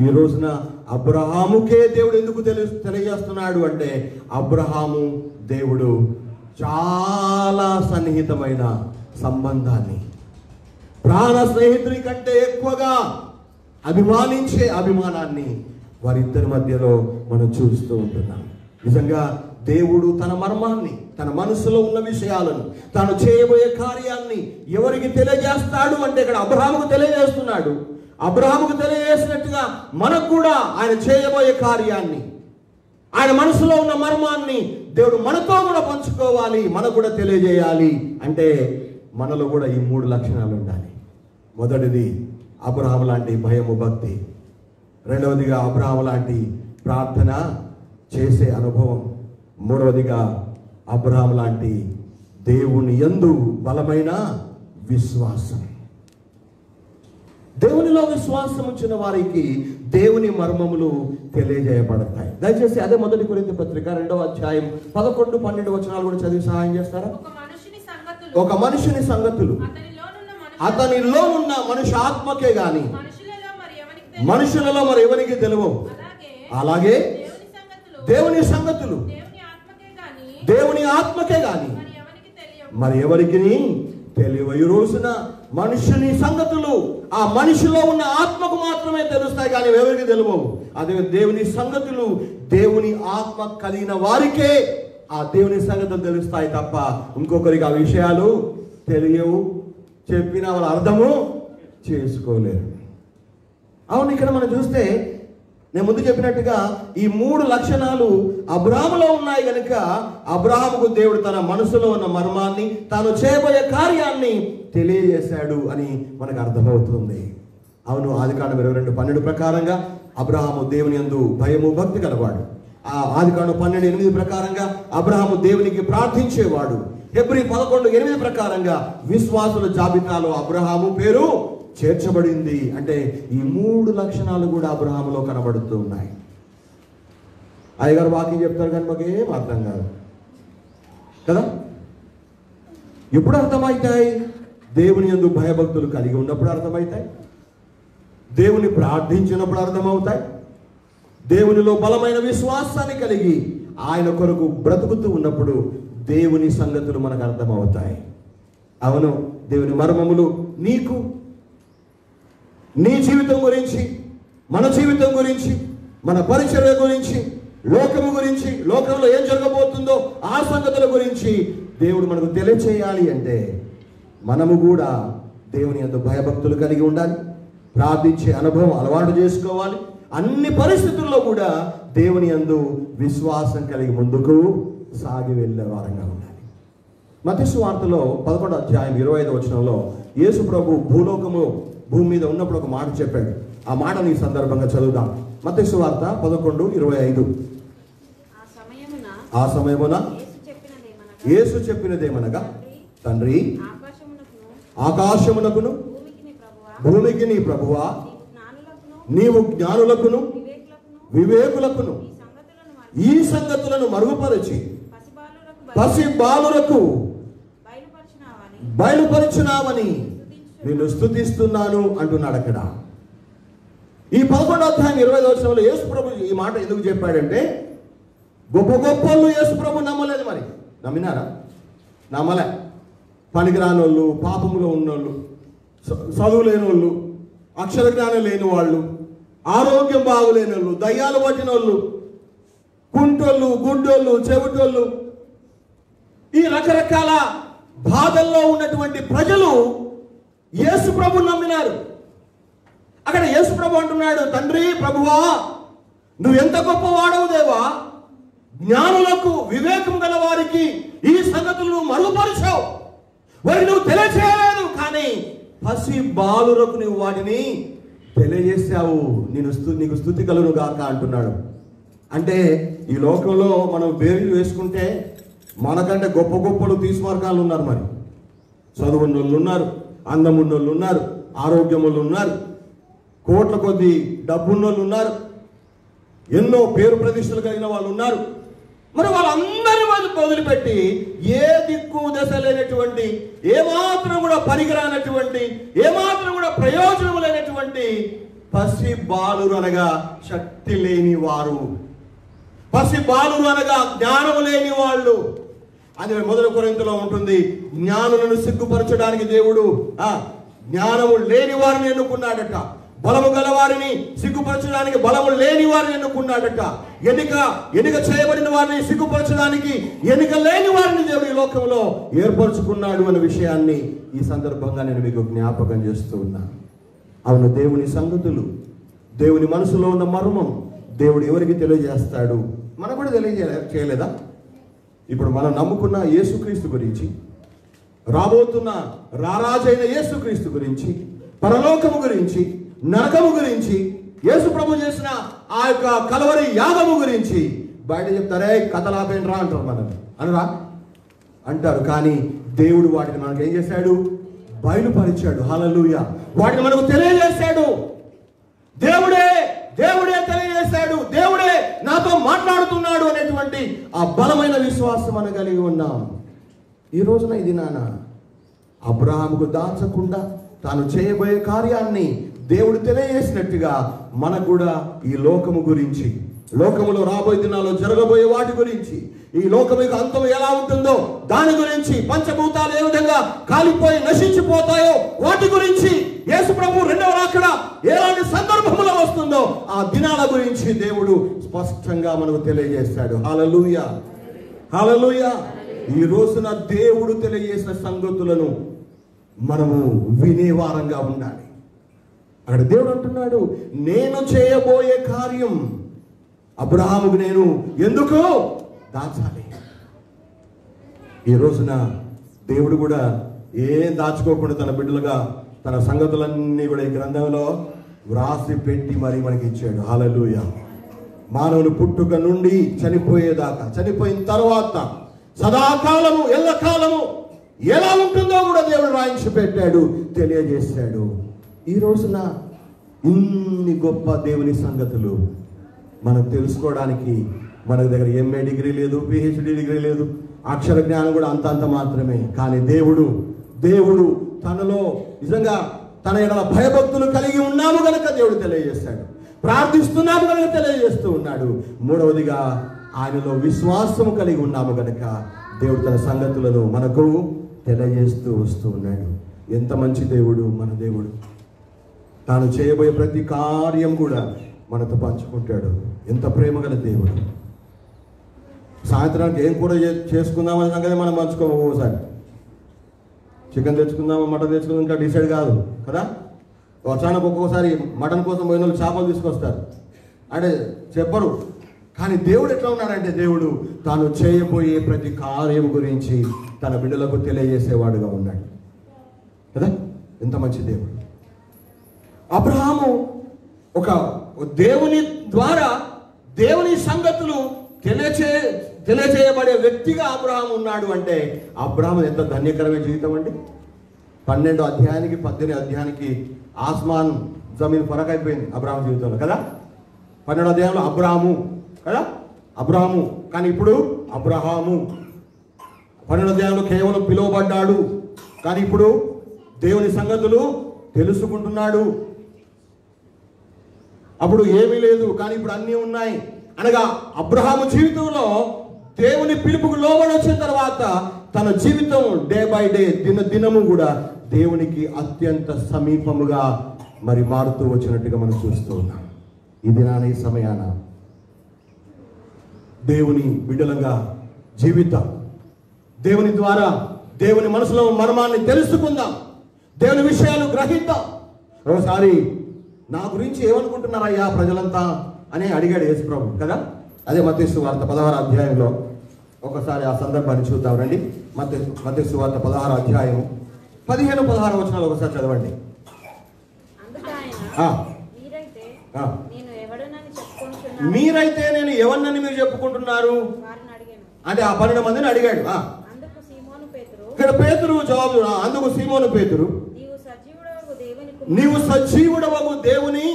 Speaker 1: ఈ రోజున అబ్రహాముకే దేవుడు ఎందుకు తెలియజేస్తున్నాడు అంటే అబ్రహాము దేవుడు చాలా సన్నిహితమైన సంబంధాన్ని, ప్రాణ స్నేహితుడి కంటే ఎక్కువగా అభిమానించే అభిమానాన్ని వారిద్దరి మధ్యలో మనం చూస్తూ ఉంటున్నాం. నిజంగా దేవుడు తన మర్మాన్ని, తన మనసులో ఉన్న విషయాలను, తాను చేయబోయే కార్యాన్ని ఎవరికి తెలియజేస్తాడు అంటే ఇక్కడ అబ్రహాముకు తెలియజేస్తున్నాడు. అబ్రహాముకు తెలియజేసినట్టుగా మనకు కూడా ఆయన చేయబోయే కార్యాన్ని, ఆయన మనసులో ఉన్న మర్మాన్ని దేవుడు మనతో కూడా పంచుకోవాలి, మనకు కూడా తెలియజేయాలి. అంటే మనలో కూడా ఈ 3 లక్షణాలు ఉండాలి. మొదటిది అబ్రహాము లాంటి భయము, భక్తి. రెండవదిగా అబ్రహాము లాంటి ప్రార్థన చేసే అనుభవం. మూడవదిగా అబ్రహాము లాంటి దేవుని యందు బలమైన విశ్వాసం. దేవునిలో విశ్వాసం ఉంచిన వారికి దేవుని మర్మములు తెలియజేయబడతాయి. దయచేసి అదే 1 కొరింథీ పత్రిక 2వ అధ్యాయం 11, 12 వచనాలు కూడా చదివి సహాయం చేస్తారా? ఒక మనిషిని సంగతులు అతనిలో ఉన్న మనిషి ఆత్మకే గాని మనుషులలో మరి ఎవరికి తెలియవు. అలాగే దేవుని సంగతులు దేవుని ఆత్మకే గాని మరి ఎవరికి తెలియవు. ఈ రోజున మనుషుని సంగతులు ఆ మనిషిలో ఉన్న ఆత్మకు మాత్రమే తెలుస్తాయి, కానీ ఎవరికి తెలియవు. అదే దేవుని సంగతులు దేవుని ఆత్మ కలిగిన వారికే ఆ దేవుని సంగతులు తెలుస్తాయి తప్ప ఇంకొకరికి ఆ విషయాలు తెలియవు, చెప్పిన వాళ్ళ అర్థము చేసుకోలేరు. అవును, ఇక్కడ మనం చూస్తే నేను ముందు చెప్పినట్టుగా ఈ 3 లక్షణాలు అబ్రహాములో ఉన్నాయి కనుక అబ్రహాముకు దేవుడు తన మనసులో ఉన్న మర్మాన్ని, తాను చేయబోయే కార్యాన్ని తెలియజేశాడు అని మనకు అర్థమవుతుంది. అవును, ఆదికాండం 22:12 ప్రకారంగా అబ్రహాము దేవుని యందు భయము, భక్తి కలవాడు. ఆదికాండం 12:8 ప్రకారంగా అబ్రహాము దేవునికి ప్రార్థించేవాడు. హెబ్రీ 11:8 ప్రకారంగా విశ్వాసుల జాబితాలో అబ్రహాము పేరు చేర్చబడింది. అంటే ఈ 3 లక్షణాలు కూడా అబ్రహాములో కనబడుతూ ఉన్నాయి. అయ్యగారు వాక్యం చెప్తారు కానీ మాకు ఏం అర్థం కాదు కదా. ఎప్పుడు అర్థమవుతాయి? దేవుని యందు భయభక్తులు కలిగి ఉన్నప్పుడు అర్థమవుతాయి, దేవుని ప్రార్థించినప్పుడు అర్థమవుతాయి, దేవునిలో బలమైన విశ్వాసాన్ని కలిగి ఆయన కొరకు బ్రతుకుతూ ఉన్నప్పుడు దేవుని సంగతులు మనకు అర్థమవుతాయి. అవును, దేవుని మర్మములు నీకు, నీ జీవితం గురించి, మన జీవితం గురించి, మన పరిచర్య గురించి, లోకము గురించి, లోకంలో ఏం జరగబోతుందో ఆ సంగతుల గురించి దేవుడు మనకు తెలియచేయాలి అంటే మనము కూడా దేవుని యందు భయభక్తులు కలిగి ఉండాలి. ప్రార్థించే అనుభవం అలవాటు చేసుకోవాలి. అన్ని పరిస్థితుల్లో కూడా దేవుని యందు విశ్వాసం కలిగి ముందుకు సాగి వెళ్ళే వారంగా ఉండాలి. మత్తయి సువార్తలో 11వ అధ్యాయం 25వ వచనంలో యేసు ప్రభు భూమి మీద ఉన్నప్పుడు ఒక మాట చెప్పాడు. ఆ మాటని ఈ సందర్భంగా చదువుదాం. మత్తయి సువార్త 11:25. ఆ సమయమున యేసు చెప్పినదేమనగా, తండ్రి, ఆకాశమునకును భూమికి నీ ప్రభువా, నీవు జ్ఞానులకును వివేకులకును ఈ సంగతులను మరుగుపరిచి పసి బాలురకు బయలుపరిచినావని నేను స్తుతిస్తున్నాను అంటున్నాడు. అక్కడ ఈ 11వ అధ్యాయం 25వ వచనంలో యేసు ప్రభు ఈ మాట ఎందుకు చెప్పాడంటే, గొప్పలు యేసు ప్రభు నమ్మలేదు. మరి నమ్మినారా? నమ్మలే. పనికిరాని వాళ్ళు, పాపములో ఉన్నోళ్ళు, చదువు లేని వాళ్ళు, అక్షర జ్ఞానం లేని వాళ్ళు, ఆరోగ్యం బాగులేని వాళ్ళు, దయ్యాలు పట్టిన వాళ్ళు, కుంటోళ్ళు, గుడ్డోళ్ళు, చెవిటోళ్ళు, ఈ రకరకాల బాధల్లో ఉన్నటువంటి ప్రజలు యేసు ప్రభు నమ్మినారు. అక్కడ యేసు ప్రభు అంటున్నాడు, తండ్రి, ప్రభువా, నువ్వు ఎంత గొప్పవాడవు దేవా, జ్ఞానులకు వివేకం గల వారికి ఈ సంగతులను మరుగుపరిచావు, వారికి నువ్వు తెలియచేయలేదు, కానీ పసి బాలురకు నువ్వు వాటిని తెలియజేశావు, నీకు స్తుతి కలుగును గాక అంటున్నాడు. అంటే ఈ లోకంలో మనం బేరీలు వేసుకుంటే మనకంటే గొప్పలు తీసుమార్గాలు ఉన్నారు. మరి చదువున్నోళ్ళు ఉన్నారు, అందమున్నోళ్ళు ఉన్నారు, ఆరోగ్యములు ఉన్నారు, కోట్ల కొద్ది డబ్బున్నోళ్ళు ఉన్నారు, ఎన్నో పేరు ప్రతిష్టలు కలిగిన వాళ్ళు ఉన్నారు. మరి వాళ్ళందరి వదిలిపెట్టి ఏ దిక్కు దశ లేనటువంటి, ఏమాత్రం కూడా పనికిరానటువంటి, ఏమాత్రం కూడా ప్రయోజనం లేనటువంటి పసి బాలురు అనగా శక్తి లేని వారు, పసి బాలురు అనగా జ్ఞానము లేని వాళ్ళు. అది 1 కొరింథీలో ఉంటుంది. జ్ఞానులను సిగ్గుపరచడానికి దేవుడు జ్ఞానము లేని వారిని ఎన్నుకున్నాడట. బలము గల వారిని సిగ్గుపరచడానికి బలము లేని వారిని ఎన్నుకున్నాడట. ఎన్నిక చేయబడిన వారిని సిగ్గుపరచడానికి ఎన్నిక లేని వారిని దేవుడు ఈ లోకంలో ఏర్పరచుకున్నాడు అనే విషయాన్ని ఈ సందర్భంగా నేను మీకు జ్ఞాపకం చేస్తూ ఉన్నాను. అవును, దేవుని సంగతులు, దేవుని మనసులో ఉన్న మర్మం దేవుడు ఎవరికి తెలియజేస్తాడు? మనకు కూడా చేయలేదా? ఇప్పుడు మనం నమ్ముకున్న యేసుక్రీస్తు గురించి, రాబోతున్న రారాజైన యేసుక్రీస్తు గురించి, పరలోకము గురించి, నరకము గురించి, యేసు ప్రభు చేసిన ఆ యొక్క కలవరి యాగము గురించి బయట చెప్తారే, కథలాపేంట్రా అంటారు. మనం అనరా అంటారు. కానీ దేవుడు వాటిని మనకు ఏం చేశాడు? బయలుపరిచాడు. హల్లెలూయా! వాటిని మనకు తెలియజేశాడు. దేవుడే తెలియజేశాడు. దేవుడే నాతో మాట్లాడుతున్నాడు అనేటువంటి ఆ బలమైన విశ్వాసం మనం కలిగి ఉన్నాం. ఈ రోజున ఇది అబ్రహాముకు దాచకుండా తాను చేయబోయే కార్యాన్ని దేవుడు తెలియజేసినట్టుగా మనకు కూడా ఈ లోకము గురించి, లోకములో రాబోయే దినాల్లో జరగబోయే వాటి గురించి, ఈ లోకం యొక్క అంతం ఎలా ఉంటుందో దాని గురించి, పంచభూతాలు ఏ విధంగా కాలిపోయి నశించిపోతాయో వాటి గురించి, యేసు ప్రభు రెండవ రాకడ ఎలాంటి సందర్భంలో వస్తుందో ఆ దినాల గురించి దేవుడు స్పష్టంగా మనకు తెలియజేస్తాడు. హల్లెలూయా, హల్లెలూయా. ఈ రోజున దేవుడు తెలియజేసిన సంగతులను మనము వినేవారంగా ఉండాలి. అక్కడ దేవుడు అంటున్నాడు, నేను చేయబోయే కార్యం అబ్రహాముకు నేను ఎందుకు దాచాలి? ఈ రోజున దేవుడు కూడా ఏం దాచుకోకుండా తన బిడ్డలుగా తన సంగతులన్నీ కూడా ఈ గ్రంథంలో వ్రాసి పెట్టి మరి మనకి ఇచ్చాడు. హల్లెలూయా. మానవుని పుట్టుక నుండి చనిపోయేదాకా, చనిపోయిన తర్వాత సదాకాలము, ఎల్లకాలము ఎలా ఉంటుందో కూడా దేవుడు రాయించి పెట్టాడు, తెలియజేశాడు. ఈ రోజున ఇన్ని గొప్ప దేవుని సంగతులు మనం తెలుసుకోవడానికి మన దగ్గర MA డిగ్రీ లేదు, PhD డిగ్రీ లేదు, అక్షర జ్ఞానం కూడా అంతంత మాత్రమే. కానీ దేవుడు తనలో నిజంగా తన ఎడల భయభక్తులు కలిగి ఉన్నాము కనుక దేవుడు తెలియజేస్తాడు. ప్రార్థిస్తున్నాము కనుక తెలియజేస్తూ ఉన్నాడు. మూడవదిగా ఆయనలో విశ్వాసము కలిగి ఉన్నాము గనక దేవుడు తన సంగతులను మనకు తెలియజేస్తూ వస్తూ ఉన్నాడు. ఎంత మంచి దేవుడు మన దేవుడు. తాను చేయబోయే ప్రతి కార్యం కూడా మనతో పంచుకుంటాడు. ఎంత ప్రేమ గల దేవుడు. సాయంత్రానికి ఏం కూర చేసుకుందామనే సంగతి మనం పంచుకోము. ఒక్కోసారి చికెన్ తెచ్చుకుందామా మటన్ తెచ్చుకుందాం ఇంకా డిసైడ్ కాదు కదా. అచానక్ ఒక్కోసారి మటన్ కోసం పోయిన వాళ్ళు చేపలు తీసుకొస్తారు అంటే చెప్పరు. కానీ దేవుడు ఎట్లా ఉన్నాడంటే దేవుడు తాను చేయబోయే ప్రతి కార్యం గురించి తన బిడ్డలకు తెలియజేసేవాడుగా ఉన్నాడు కదా. ఎంత మంచి దేవుడు. అబ్రహాము ఒక దేవుని ద్వారా దేవుని సంగతులు తెలియచేయబడే వ్యక్తిగా అబ్రహాము ఉన్నాడు అంటే అబ్రహాము ఎంత ధన్యకరమైన జీవితం అండి. 12 అధ్యాయానికి 18 అధ్యాయానికి ఆస్మాన్ జమీన్ ఫరక్ అయిపోయింది అబ్రహాము జీవితంలో కదా. 12 అధ్యాయంలో అబ్రహాము కదా, అబ్రహాము. కానీ ఇప్పుడు అబ్రహాము 12 అధ్యాయంలో కేవలం పిలువబడ్డాడు, కానీ ఇప్పుడు దేవుని సంగతులు తెలుసుకుంటున్నాడు. అప్పుడు ఏమీ లేదు, కానీ ఇప్పుడు అన్నీ ఉన్నాయి. అనగా అబ్రహాము జీవితంలో దేవుని పిలుపుకు లోబడి వచ్చిన తర్వాత తన జీవితం డే బై డే దినము కూడా దేవునికి అత్యంత సమీపముగా మరి మారుతూ వచ్చినట్టుగా మనం చూస్తూ ఉన్నాం. ఈ దినాన ఈ సమయాన దేవుని బిడ్డలుగా జీవితం, దేవుని ద్వారా దేవుని మనసులో మర్మాన్ని తెలుసుకుందాం, దేవుని విషయాలు గ్రహిద్దాం. ఒకసారి నా గురించి ఏమనుకుంటున్నారయ్యా ప్రజలంతా అని అడిగాడు యేసు ప్రభు కదా. అదే మత్తయి సువార్త 16 అధ్యాయంలో ఒకసారి ఆ సందర్భాన్ని చూద్దాం రండి. మత్తయి సువార్త 16 అధ్యాయం 15-16 వచనాలు ఒకసారి చదవండి. మీరైతే నేను ఎవరినని మీరు చెప్పుకుంటున్నారు అంటే ఆ 12 మందిని అడిగాడు. ఇక్కడ పేతురు జవాబు, అందుకు సీమోను పేతురు, నీవు సజీవుడవగు దేవుని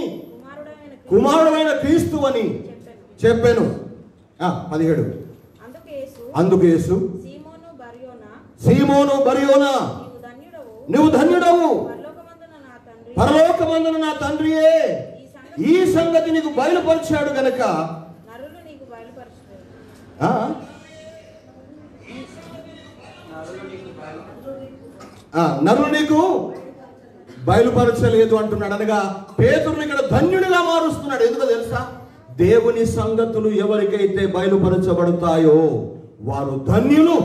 Speaker 1: కుమారుడైన క్రీస్తు అని చెప్పాను. 17 అందుకు యేసు, సీమోను బర్యోనా, నువ్వు ధన్యుడవు, పరలోకమందున నా తండ్రియే ఈ సంగతి నీకు బయలుపరిచాడు గనక నరులు నీకు బయలుపరచలేదు అంటున్నాడు. అనగా పేతురుని ఇక్కడ ధన్యుడిగా మారుస్తున్నాడు. ఎందుకో తెలుసా? దేవుని సంగతులు ఎవరికైతే బయలుపరచబడతాయో వారు ధన్యులు,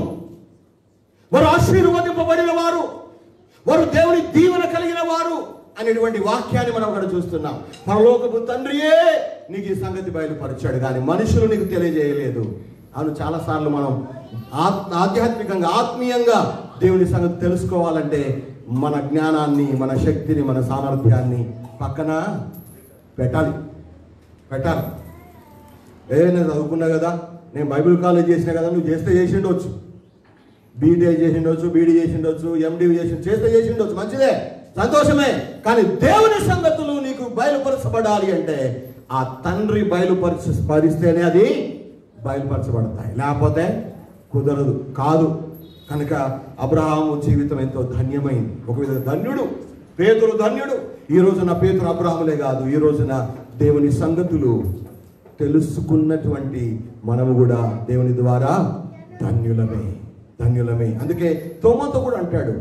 Speaker 1: వారు ఆశీర్వదింపబడిన వారు, వారు దేవుని దీవెన కలిగిన వారు అనేటువంటి వాక్యాన్ని మనం అక్కడ చూస్తున్నాం. పరలోకపు తండ్రియే నీకు ఈ సంగతి బయలుపరిచాడు, కానీ మనుషులు నీకు తెలియజేయలేదు. అవును, చాలాసార్లు మనం ఆధ్యాత్మికంగా ఆత్మీయంగా దేవుని సంగతి తెలుసుకోవాలంటే మన జ్ఞానాన్ని, మన శక్తిని, మన సామర్థ్యాన్ని పక్కన పెట్టాలి. నేను చదువుకున్నా కదా, నేను బైబిల్ కాలేజ్ చేసినా కదా, నువ్వు చేసి ఉండొచ్చు, బీటెక్ చేసి ఉండొచ్చు, బీడీ చేసి ఉండొచ్చు, ఎండి చేసి ఉండొచ్చు, మంచిదే, సంతోషమే. కానీ దేవుని సంగతులు నీకు బయలుపరచబడాలి అంటే ఆ తండ్రి బయలుపరిస్తేనే అది బయలుపరచబడతాయి, లేకపోతే కుదరదు, కాదు. కనుక అబ్రహాము జీవితం ఎంతో ధన్యమైంది. ఒక విధంగా ధన్యుడు, పేతురు ధన్యుడు. ఈ రోజున పేతురు అబ్రహాములే కాదు, ఈ రోజున దేవుని సంగతులు తెలుసుకున్నటువంటి మనము కూడా దేవుని ద్వారా ధన్యులమే. అందుకే తోమాతో కూడా అంటాడు,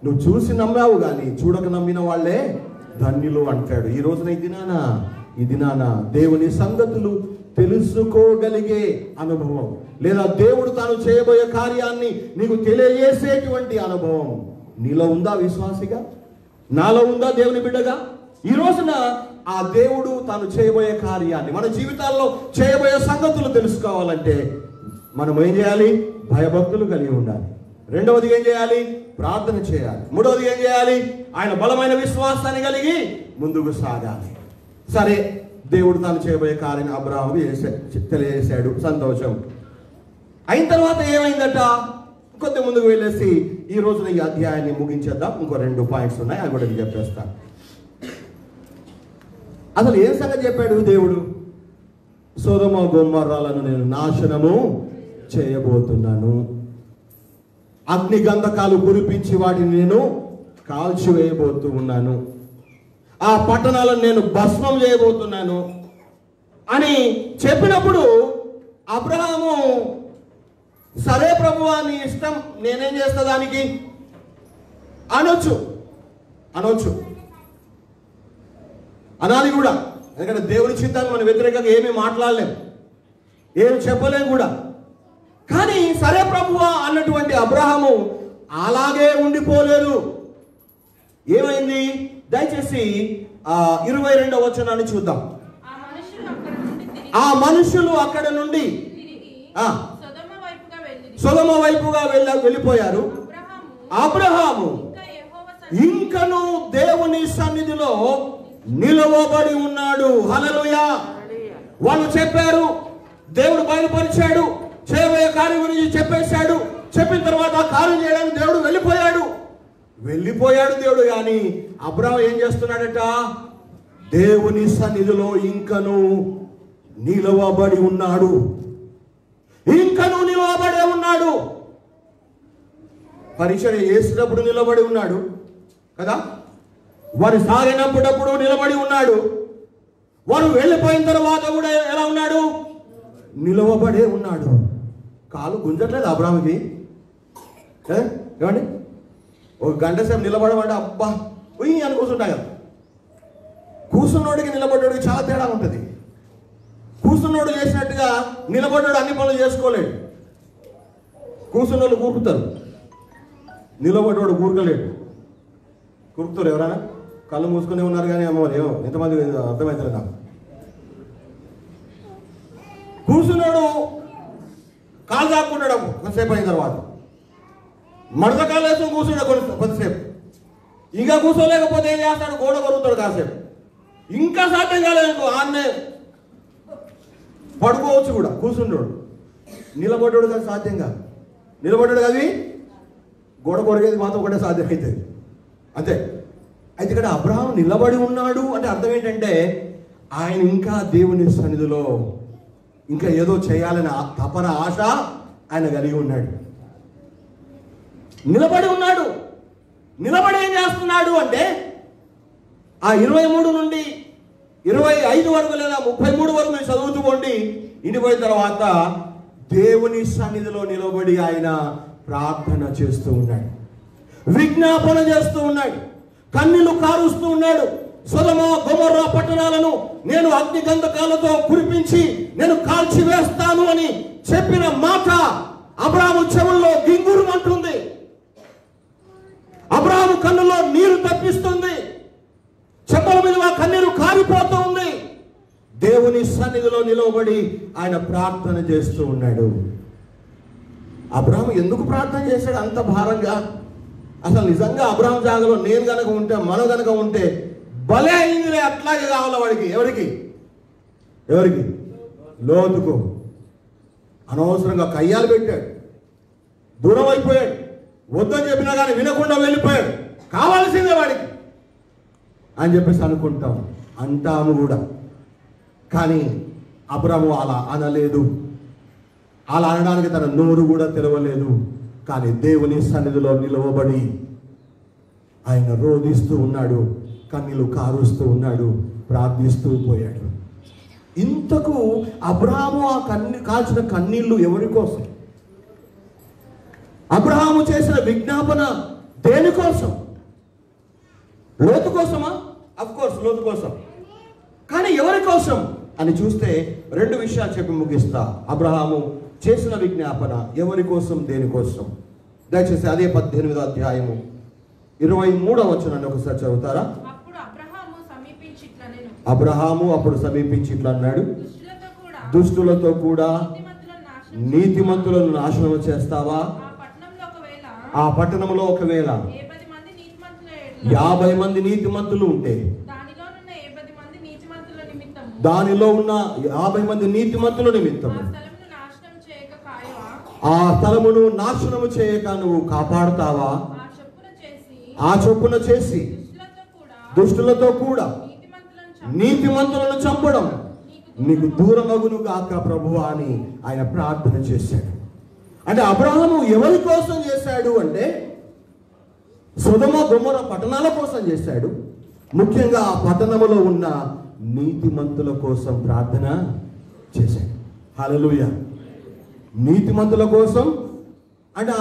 Speaker 1: నువ్వు చూసి నమ్మావు కానీ చూడక నమ్మిన వాళ్ళే ధన్యులు అంటాడు. ఈ రోజున ఈ దినాన దేవుని సంగతులు తెలుసుకోగలిగే అనుభవం, లేదా దేవుడు తాను చేయబోయే కార్యాన్ని నీకు తెలియజేసేటువంటి అనుభవం నీలో ఉందా? విశ్వాసిగా నాలో ఉందా? దేవుని బిడ్డగా ఈ రోజున ఆ దేవుడు తాను చేయబోయే కార్యాన్ని, మన జీవితాల్లో చేయబోయే సంగతులు తెలుసుకోవాలంటే మనం ఏం చేయాలి? భయభక్తులు కలిగి ఉండాలి. రెండవది ఏం చేయాలి? ప్రార్థన చేయాలి. మూడవది ఏం చేయాలి? ఆయన బలమైన విశ్వాసాన్ని కలిగి ముందుకు సాగాలి. సరే, దేవుడు తాను చేయబోయే కార్యాన్ని అబ్రహాముకు తెలియజేశాడు, సంతోషం. అయిన తర్వాత ఏమైందట? కొద్ది ముందుకు వెళ్ళేసి ఈ రోజున ఈ అధ్యాయాన్ని ముగించేద్దాం. ఇంకో 2 పాయింట్స్ ఉన్నాయి, అవి కూడా చెప్పేస్తాను. అసలు ఏం సంగతి చెప్పాడు దేవుడు? సొదొమ గొమొర్రాలను నేను నాశనము చేయబోతున్నాను, అగ్ని గంధకాలు కురిపించి వాటిని నేను కాల్చివేయబోతూ ఉన్నాను, ఆ పట్టణాలను నేను భస్మం చేయబోతున్నాను అని చెప్పినప్పుడు అబ్రహాము సరే ప్రభువా నీ ఇష్టం, నేనేం చేస్తా దానికి అనొచ్చు, అనాలి కూడా. ఎందుకంటే దేవుని చిత్తాన్ని మనం వ్యతిరేకంగా ఏమీ మాట్లాడలేం, ఏమి చెప్పలేం కూడా. కానీ సరే ప్రభువా అన్నటువంటి అబ్రహాము అలాగే ఉండిపోలేదు. ఏమైంది? దయచేసి 22వ వచనాన్ని చూద్దాం. ఆ మనుషులు అక్కడ నుండి సొదొమ వైపుగా వెళ్ళిపోయారు. అబ్రహాము ఇంకను దేవుని సన్నిధిలో నిలవబడి ఉన్నాడు. హల్లెలూయా. వాళ్ళు చెప్పారు, దేవుడు బయలుపరిచాడు, చేయబోయే కార్యం గురించి చెప్పేశాడు. చెప్పిన తర్వాత ఆ కార్యం చేయడానికి దేవుడు వెళ్ళిపోయాడు దేవుడు. కానీ అబ్రహాము ఏం చేస్తున్నాడట? దేవుని సన్నిధిలో ఇంకను నిలవబడి ఉన్నాడు. ఇంకను నిలవబడే ఉన్నాడు. పరిచర్య చేసినప్పుడు నిలబడి ఉన్నాడు కదా, వారు సాగినప్పుడప్పుడు నిలబడి ఉన్నాడు. వారు వెళ్ళిపోయిన తర్వాత కూడా ఎలా ఉన్నాడు? నిలవబడే ఉన్నాడు. కాలు గుంజట్లేదు అబ్రహాముకి. ఏమండి, ఒక గంట సేపు నిలబడమంటే అబ్బా ఉయ్యి అని కూర్చుంటా కదా. కూర్చున్నోడికి నిలబడ్డోడికి చాలా తేడా ఉంటుంది. కూర్చున్నోడు చేసినట్టుగా నిలబడ్డాడు అన్ని పనులు చేసుకోలేడు. కూర్చున్నోళ్ళు కూరుకుతారు, నిలబడ్డాడు కూరుకోలేడు. కూరుకుతారు ఎవరైనా? కళ్ళు మూసుకునే ఉన్నారు కానీ అమ్మ ఏమో ఎంతమంది అర్థమవుతుంది నాకు. కూర్చున్నాడు కాలు దాక్కుంటాడు కొంతసేపు అయిన తర్వాత, మడత కాలు వేసుకుని కూర్చున్నాడు కొంతసేపు. ఇంకా కూర్చోలేకపోతే ఏం చేస్తాడు? గోడ కొరుగుతాడు కాసేపు. ఇంకా సాధ్యం కాలేదు ఆన్నే పడుకోవచ్చు కూడా. కూర్చున్నాడు, నిలబడ్డాడు కానీ సాధ్యం కాదు. నిలబడ్డాడు కానీ గోడ కొరిగేది మాత్రం ఒకటే సాధ్యం అవుతుంది, అంతే. అయితే ఇక్కడ అబ్రహాము నిలబడి ఉన్నాడు అంటే అర్థం ఏంటంటే ఆయన ఇంకా దేవుని సన్నిధిలో ఇంకా ఏదో చేయాలని తపన, ఆశ ఆయన కలిగి ఉన్నాడు. నిలబడి ఉన్నాడు. నిలబడి ఏం చేస్తున్నాడు అంటే ఆ 23 నుండి 25 వరకు లేదా 33 వరకు మీరు చదువుతూ పోండి. ఇంటిపోయిన తర్వాత దేవుని సన్నిధిలో నిలబడి ఆయన ప్రార్థన చేస్తూ ఉన్నాడు, విజ్ఞాపన చేస్తూ ఉన్నాడు, కన్నీళ్లు కారుస్తూ ఉన్నాడు. సొదొమ గొమొర్రా పట్టణాలను నేను అగ్ని గంధకాలతో కురిపించి నేను కాల్చివేస్తాను అని చెప్పిన మాట అబ్రహాము చెవుల్లో గింగురుమంటుంది. అబ్రహాము కన్నులో నీరు తప్పిస్తుంది, చెంపల మీద కన్నీరు కారిపోతుంది. దేవుని సన్నిధిలో నిలవబడి ఆయన ప్రార్థన చేస్తూ ఉన్నాడు. అబ్రహాము ఎందుకు ప్రార్థన చేశాడు అంత భారంగా? అసలు నిజంగా అబ్రహాము జాగలో నేను గనక ఉంటే, మనం గనక ఉంటే భలే అయిందిలే, అట్లాగే కావాలి వాడికి. ఎవరికి? లోతుకు. అనవసరంగా కయ్యాలు పెట్టాడు, దూరం అయిపోయాడు, వద్దని చెప్పినా కానీ వినకుండా వెళ్ళిపోయాడు, కావాల్సిందే వాడికి అని చెప్పేసి అంటాము కూడా. కానీ అబ్రహాము అలా అనలేదు, అలా అనడానికి తన నోరు కూడా తెరవలేదు. కానీ దేవుని సన్నిధిలో నిలవబడి ఆయన రోధిస్తూ ఉన్నాడు, కన్నీళ్లు కారుస్తూ ఉన్నాడు, ప్రార్థిస్తూ పోయాడు. ఇంతకు అబ్రహాము ఆ కాల్చిన కన్నీళ్లు ఎవరి కోసం? అబ్రహాము చేసిన విజ్ఞాపన దేనికోసం? లోతు కోసమా? అఫ్ కోర్స్ లోతు కోసం. కానీ ఎవరి కోసం అని చూస్తే 2 విషయాలు చెప్పి ముగిస్తా. అబ్రహాము చేసిన విజ్ఞాపన ఎవరి కోసం, దేనికోసం? దయచేసి అదే 18వ అధ్యాయము 23వ వచనాన్ని ఒకసారి చదువుతారా? అబ్రహాము అప్పుడు సమీపించి ఇట్లా అన్నాడు, దుష్టులతో కూడా నీతిమంతులను నాశనం చేస్తావా? ఆ పట్టణంలో ఒకవేళ 50 మంది నీతిమంతులు ఉంటే దానిలో ఉన్న 50 మంది నీతిమంతుల నిమిత్తం ఆ స్థలమును నాశనము చేయక నువ్వు కాపాడుతావా? ఆ చొప్పున చేసి దుష్టులతో కూడా నీతిమంతులను చంపడం నీకు దూరమగును గాక ప్రభువా అని ఆయన ప్రార్థన చేశాడు. అంటే అబ్రహాము ఎవరి కోసం చేశాడు అంటే సొదొమ గొమొర్రా పట్టణాల కోసం చేశాడు. ముఖ్యంగా ఆ పట్టణములో ఉన్న నీతిమంతుల కోసం ప్రార్థన చేశాడు. హల్లెలూయా. నీతిమంతుల కోసం అంటే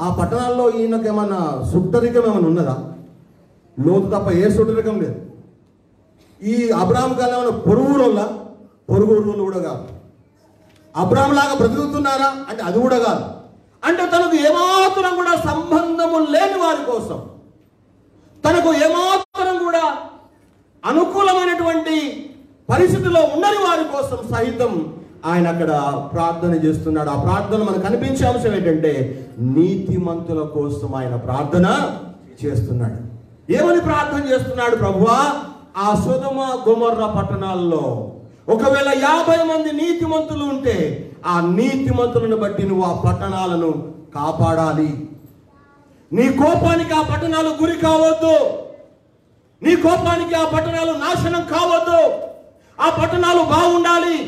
Speaker 1: ఆ పట్టణాల్లో ఈయనకేమన్నా సుట్టరికం ఏమైనా ఉన్నదా? లోతు తప్ప ఏ సుట్టరికం లేదు. ఈ అబ్రాహాం కాలం పొరుగు ఊరోళ్ళు కూడా కాదు. అబ్రాహాం లాగా బ్రతుకుతున్నారా అంటే అది కూడా కాదు. అంటే తనకు ఏమాత్రం కూడా సంబంధము లేని వారి కోసం, తనకు ఏమాత్రం కూడా అనుకూలమైనటువంటి పరిస్థితిలో ఉండని వారి కోసం సహితం ఆయన అక్కడ ప్రార్థన చేస్తున్నాడు. ఆ ప్రార్థన మనకు కనిపించే అంశం ఏంటంటే నీతిమంతుల కోసం ఆయన ప్రార్థన చేస్తున్నాడు. ఏమని ప్రార్థన చేస్తున్నాడు? ప్రభువా, ఆ సొదొమ గొమొర్రా పట్టణాల్లో ఒకవేళ 50 మంది నీతిమంతులు ఉంటే ఆ నీతిమంతులను బట్టి నువ్వు ఆ పట్టణాలను కాపాడాలి. నీ కోపానికి ఆ పట్టణాలు గురి కావద్దు. నీ కోపానికి ఆ పట్టణాలు నాశనం కావద్దు. ఆ పట్టణాలు బాగుండాలి.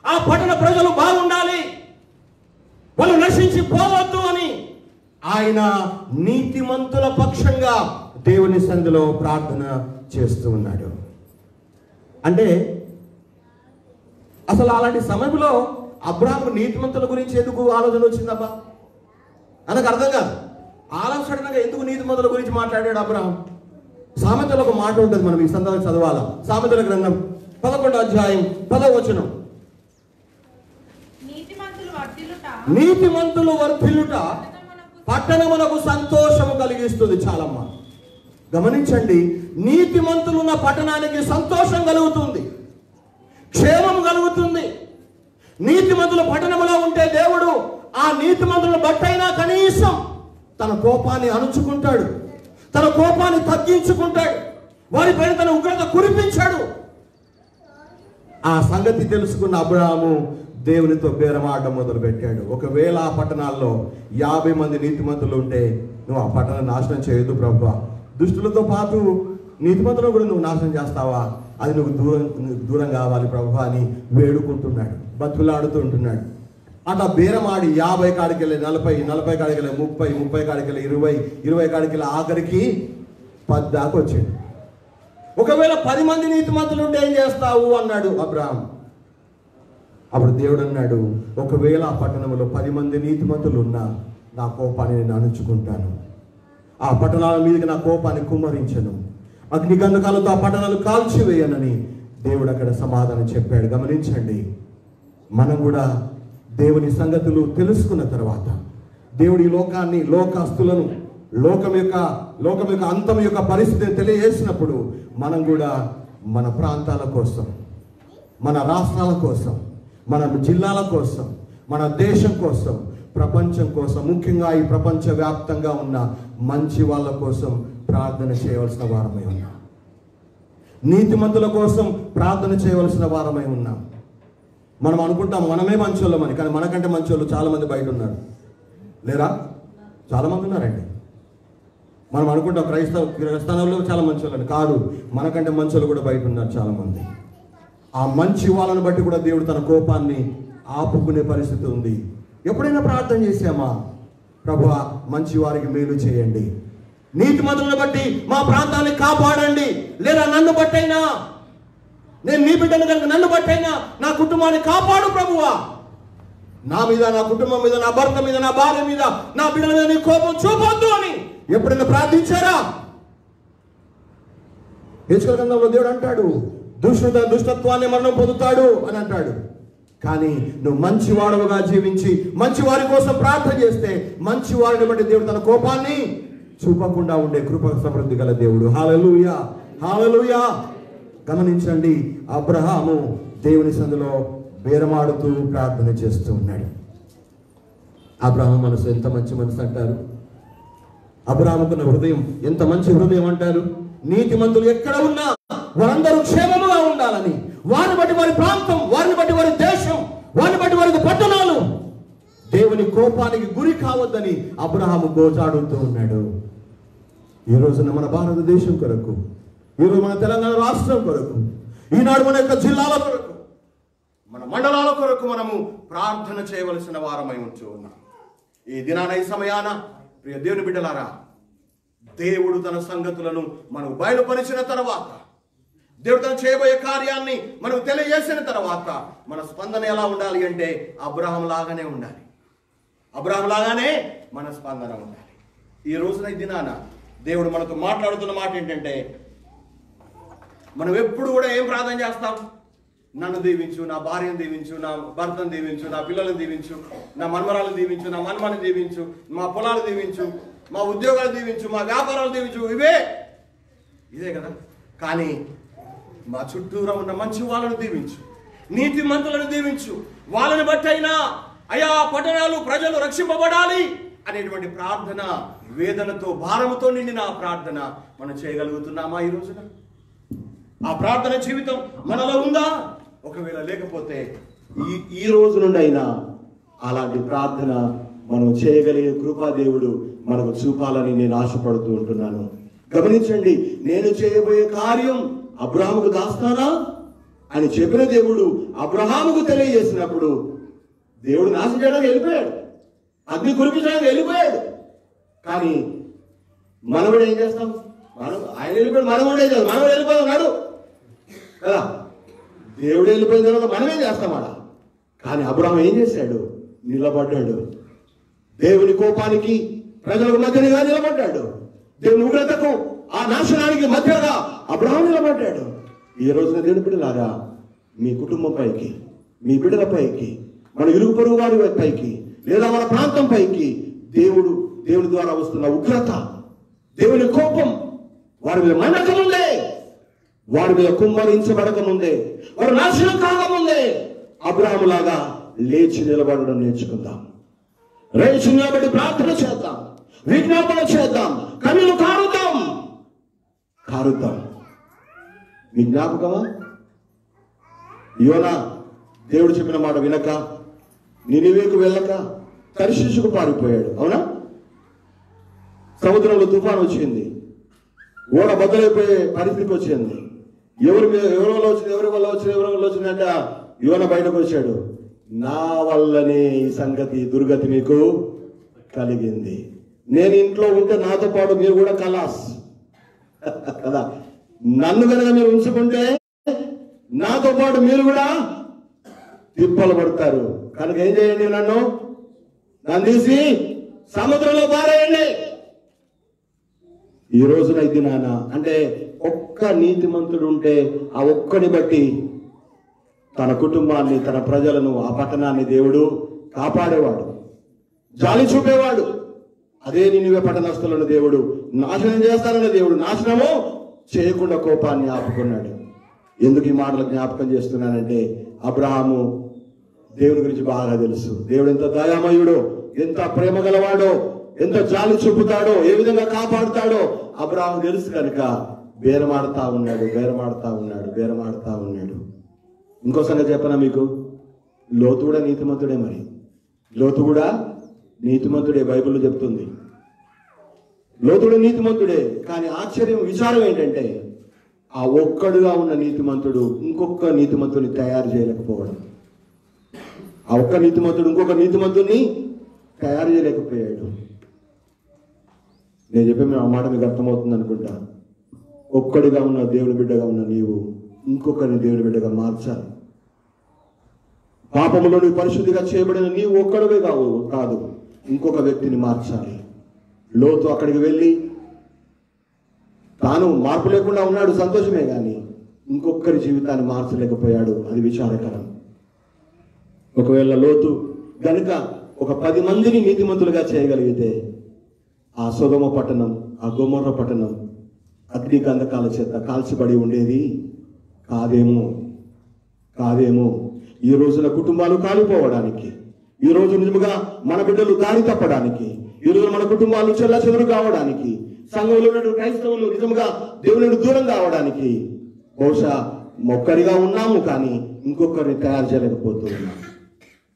Speaker 1: ఆ పట్టణ ప్రజలు బాగుండాలి. వాళ్ళు నశించి పోవద్దు అని ఆయన నీతిమంతుల పక్షంగా దేవుని సన్నిధిలో ప్రార్థన చేస్తూ ఉన్నాడు. అంటే అసలు అలాంటి సమయంలో అబ్రాహాము నీతిమంతుల గురించి ఎందుకు ఆలోచన వచ్చిందబ్బా? నాకు అర్థం కాదు. ఆలోచనగా ఎందుకు నీతిమంతుల గురించి మాట్లాడాడు అబ్రాహాం? సామెతలో ఒక మాట ఉంటుంది, మనం ఈ సందర్భంగా చదవాలా. సామెతల గ్రంథం 11వ అధ్యాయం 10వ వచనం. నీతిమంతులు వర్ధిల్లుట పట్టణమునకు సంతోషము కలిగిస్తుంది. చాలమ్మా గమనించండి, నీతిమంతులు ఉన్న పట్టణానికి సంతోషం కలుగుతుంది, క్షేమం కలుగుతుంది. నీతిమంతుల పట్టణంలో ఉంటే దేవుడు ఆ నీతిమంతులను బట్టైనా కనీసం తన కోపాన్ని అణుచుకుంటాడు, తన కోపాన్ని తగ్గించుకుంటాడు, వారిపైన తన ఉగ్రత కురిపించాడు. ఆ సంగతి తెలుసుకున్న అబ్రాహాము దేవునితో బేరమాడడం మొదలు పెట్టాడు. ఒకవేళ ఆ పట్టణాల్లో 50 మంది నీతిమంతులు ఉంటే నువ్వు ఆ పట్టణం నాశనం చేయొద్దు ప్రభువా, దుష్టులతో పాటు నీతిమంతులను కూడా నువ్వు నాశనం చేస్తావా, అది నువ్వు దూరం కావాలి ప్రభువా అని వేడుకుంటున్నాడు, బతులాడుతూ ఉంటున్నాడు. అట్లా బేరమాడి 50 కాడికి వెళ్ళి 40, 40 కాడికి వెళ్ళి 30, 30 కాడికి వెళ్ళి 20, 20 కాడికి వెళ్ళి ఆఖరికి 10 దాకా వచ్చింది. ఒకవేళ 10 మంది నీతిమంతులు ఉంటే ఏం చేస్తావు అన్నాడు అబ్రాహాం. అప్పుడు దేవుడు అన్నాడు, ఒకవేళ ఆ పట్టణంలో 10 మంది నీతిమంతులు ఉన్నా నా కోపాన్ని నేను అణుచుకుంటాను, ఆ పట్టణాల మీదకి నా కోపాన్ని కుమ్మరించను, అగ్నిగంధకాలతో ఆ పట్టణాలు కాల్చివేయనని దేవుడు అక్కడ సమాధానం చెప్పాడు. గమనించండి, మనం కూడా దేవుని సంగతులు తెలుసుకున్న తర్వాత, దేవుడి లోకాన్ని, లోకస్తులను, లోకం యొక్క అంతం యొక్క పరిస్థితిని తెలియజేసినప్పుడు మనం కూడా మన ప్రాంతాల కోసం, మన రాష్ట్రాల కోసం, మన జిల్లాల కోసం, మన దేశం కోసం, ప్రపంచం కోసం, ముఖ్యంగా ఈ ప్రపంచ వ్యాప్తంగా ఉన్న మంచి వాళ్ళ కోసం ప్రార్థన చేయవలసిన వారమై ఉన్నాం. నీతిమంతుల కోసం ప్రార్థన చేయవలసిన వారమై ఉన్నాం. మనం అనుకుంటాం మనమే మంచోళ్ళమని, కానీ మనకంటే మంచోళ్ళు చాలా మంది బయట ఉన్నారు, లేరా? చాలా మంది ఉన్నారండి. మనం అనుకుంటాం క్రైస్తవులు చాలా మంచోళ్ళని, కాదు, మనకంటే మంచోళ్ళు కూడా బయట ఉన్నారు చాలా మంది. ఆ మంచి వాళ్ళని బట్టి కూడా దేవుడు తన కోపాన్ని ఆపుకునే పరిస్థితి ఉంది. ఎప్పుడైనా ప్రార్థన చేశామా, ప్రభువా మంచి వారికి మేలు చేయండి, నీతిమంతులను బట్టి మా ప్రాంతాన్ని కాపాడండి, లేదా నన్ను బట్టైనా, నేను నీ బిడ్డను కనుక నన్ను బట్టైనా నా కుటుంబాన్ని కాపాడు ప్రభువా, నా మీద, నా కుటుంబం మీద, నా భర్త మీద, నా భార్య మీద, నా బిడ్డల మీద నీ కోపం చూపొద్దు అని ఎప్పుడైనా ప్రార్థించారా? హెచ్కేల గ్రంథంలో దేవుడు అంటాడు, దుష్టత్వాన్ని మరణం పొందుతాడు అని అంటాడు. కానీ నువ్వు మంచి వాడవుగా జీవించి మంచి వారి కోసం ప్రార్థన చేస్తే మంచి వారిని బట్టి దేవుడు తన కోపాన్ని చూపకుండా ఉండే కృప సమృద్ధి గల దేవుడు. హల్లెలూయా, హల్లెలూయా. గమనించండి, అబ్రహాము దేవుని సందులో బేరమాడుతూ ప్రార్థన చేస్తూ ఉన్నాడు. అబ్రహాము మనసు ఎంత మంచి మనసు అంటారు, అబ్రహాముకున్న హృదయం ఎంత మంచి హృదయం అంటారు. నీతిమంతులు ఎక్కడ ఉన్నా వారందరూ క్షేమముగా ఉండాలని, వారిని బట్టి వారి ప్రాంతం, వారిని బట్టి వారి దేశం, వారిని బట్టి వారి పట్టణాలు దేవుని కోపానికి గురి కావద్దని అబ్రహాము గోజాడుతూ ఉన్నాడు. ఈ రోజున మన భారతదేశం కొరకు, ఈరోజు మన తెలంగాణ రాష్ట్రం కొరకు, ఈనాడు మన యొక్క జిల్లాల కొరకు, మన మండలాల కొరకు మనము ప్రార్థన చేయవలసిన వారమై ఉంటూ ఉన్నాం. ఈ దినాన, ఈ సమయాన ప్రియ దేవుని బిడ్డలారా, దేవుడు తన సంగతులను మనకు బయలుపరిచిన తర్వాత, దేవుడు తను చేయబోయే కార్యాన్ని మనకు తెలియజేసిన తర్వాత మన స్పందన ఎలా ఉండాలి అంటే అబ్రహాం లాగానే ఉండాలి. అబ్రహాము లాగానే మన స్పందన ఉండాలి. ఈ రోజున ఈ దినాన దేవుడు మనతో మాట్లాడుతున్న మాట ఏంటంటే, మనం ఎప్పుడు కూడా ఏం ప్రార్థన చేస్తాం? నన్ను దీవించు, నా భార్యను దీవించు, నా భర్తను దీవించు, నా పిల్లలను దీవించు, నా మన్మరాలను దీవించు, నా మన్మని దీవించు, మా పొలాలు దీవించు, మా ఉద్యోగాలు దీవించు, మా వ్యాపారాలు దీవించు, ఇదే కదా. కానీ మా చుట్టూరా ఉన్న మంచి వాళ్ళను దీవించు, నీతి మంతులను దీవించు, వాళ్ళని బట్టి అయినా అయా పట్టణాలు ప్రజలు రక్షింపబడాలి అనేటువంటి ప్రార్థన, వేదనతో భారముతో నిండిన ఆ ప్రార్థన మనం చేయగలుగుతున్నామా ఈ రోజున? ఆ ప్రార్థన జీవితం మనలో ఉందా? ఒకవేళ లేకపోతే ఈ రోజు నుండి అయినా అలాంటి ప్రార్థన మనం చేయగలిగే కృపాదేవుడు మనకు చూపాలని నేను ఆశపడుతూ ఉంటున్నాను. గమనించండి, నేను చేయబోయే కార్యం అబ్రహాముకు దాస్తానా అని చెప్పిన దేవుడు అబ్రహాముకు తెలియజేసినప్పుడు దేవుడు నాశనం చేయడానికి వెళ్ళిపోయాడు, అగ్ని కురిపించడానికి వెళ్ళిపోయాడు. కానీ మనం కూడా ఏం చేస్తాం? ఆయన వెళ్ళిపోయాడు, మనం కూడా ఏం చేస్తాం? మనం వెళ్ళిపోతున్నాడు కదా. దేవుడు వెళ్ళిపోయిన తర్వాత మనమేం చేస్తాం అలా? కానీ అబ్రహాం ఏం చేశాడు? నిలబడ్డాడు. దేవుని కోపానికి ప్రజలకు మధ్యగా నిలబడ్డాడు. దేవుని ఉగ్రతకు, ఆ నాశనానికి మధ్యగా అబ్రహాం నిలబడ్డాడు. ఈ రోజున దేవుని బిడ్డలారా, మీ కుటుంబం పైకి, మీ బిడ్డల పైకి, మన ఇరుగు పొరుగు వారి పైకి, లేదా మన ప్రాంతం పైకి దేవుని ద్వారా వస్తున్న ఉగ్రత, దేవుని కోపం వారి మీద మండకముందే, వారి మీద కుమ్మరించబడకముందే, వారు నాశనం కాకముందే అబ్రహాము లాగా లేచి నిలబడడం నేర్చుకుందాం. లేచి నిలబడి ప్రార్థన చేద్దాం, విజ్ఞాపన చేద్దాం, కన్నులు కారుద్దాం. మీ జ్ఞాపకమా? యోనా దేవుడు చెప్పిన మాట వినక, నినివేకు వెళ్ళక తర్షీషుకు పారిపోయాడు. అవునా? సముద్రంలో తుఫాను వచ్చింది, ఓడ బద్దలైపోయే పరిస్థితికి వచ్చింది. ఎవరి వల్ల వచ్చిందంటే యోన బయటకు వచ్చాడు. నా వల్లనే ఈ సంగతి దుర్గతి మీకు కలిగింది. నేను ఇంట్లో ఉంటే నాతో పాటు మీరు కూడా కలాస్ కదా. నన్ను కనుక మీరు ఉంచుకుంటే నాతో పాటు మీరు కూడా తిప్పలు పడతారు. కనుక ఏం చేయండి? నన్ను తీసి సముద్రంలో పారేయండి. ఈ రోజున ఇది నాన్న అంటే ఒక్క నీతిమంతుడు ఉంటే ఆ ఒక్కని బట్టి తన కుటుంబాన్ని, తన ప్రజలను, ఆ పట్టణాన్ని దేవుడు కాపాడేవాడు, జాలి చూపేవాడు. అదే నినివే పట్టణస్థులను దేవుడు నాశనం చేస్తానన్న దేవుడు నాశనము చేయకుండా కోపాన్ని ఆపుకున్నాడు. ఎందుకు ఈ మాటలు జ్ఞాపకం చేస్తున్నానంటే, అబ్రహాము దేవుని గురించి బాగా తెలుసు. దేవుడు ఎంత దయామయుడో, ఎంత ప్రేమ గలవాడో, ఎంత జాలి చూపుతాడో, ఏ విధంగా కాపాడుతాడో అబ్రహాము తెలుసు. కనుక బేరమాడుతా ఉన్నాడు. ఇంకో సంగతి చెప్పనా మీకు? లోతు కూడా నీతిమంతుడే. మరి లోతు కూడా నీతిమంతుడే, బైబిల్లో చెప్తుంది. లోతుడు నీతిమంతుడే. కానీ ఆశ్చర్యం, విచారం ఏంటంటే ఆ ఒక్కడుగా ఉన్న నీతిమంతుడు ఇంకొక నీతిమంతుని తయారు చేయలేకపోవడం. ఆ ఒక్క నీతిమంతుడు ఇంకొక నీతిమంతుని తయారు చేయలేకపోయాడు. నేను చెప్పే ఆ మాట మీకు అర్థమవుతుంది అనుకుంటా. ఒక్కడిగా ఉన్న దేవుని బిడ్డగా ఉన్న నీవు ఇంకొకరిని దేవుని బిడ్డగా మార్చాలి. పాపములో నువ్వు పరిశుద్ధిగా చేయబడిన నీవు ఒక్కడివే కాదు, ఇంకొక వ్యక్తిని మార్చాలి. లోతు అక్కడికి వెళ్ళి తాను మార్పు లేకుండా ఉన్నాడు, సంతోషమే, కానీ ఇంకొకరి జీవితాన్ని మార్చలేకపోయాడు. అది విచారకరం. ఒకవేళ లోతు గనుక ఒక 10 మందిని నీతిమంతులుగా చేయగలిగితే ఆ సొదొమ పట్టణం, ఆ గొమొర్రా పట్టణం అగ్ని గంధకాల చేత కాల్చబడి ఉండేది కాదేమో. ఈ రోజున కుటుంబాలు కాలిపోవడానికి, ఈ రోజు నిజముగా మన బిడ్డలు దారి తప్పడానికి, ఈ రోజు మన కుటుంబాలు చెల్లాచెదురు కావడానికి, సంఘంలో ఉన్న క్రైస్తవులు నిజంగా దేవుని దూరం కావడానికి బహుశా ఒక్కరిగా ఉన్నాము, కానీ ఇంకొకరిని తయారు చేయలేకపోతున్నాము.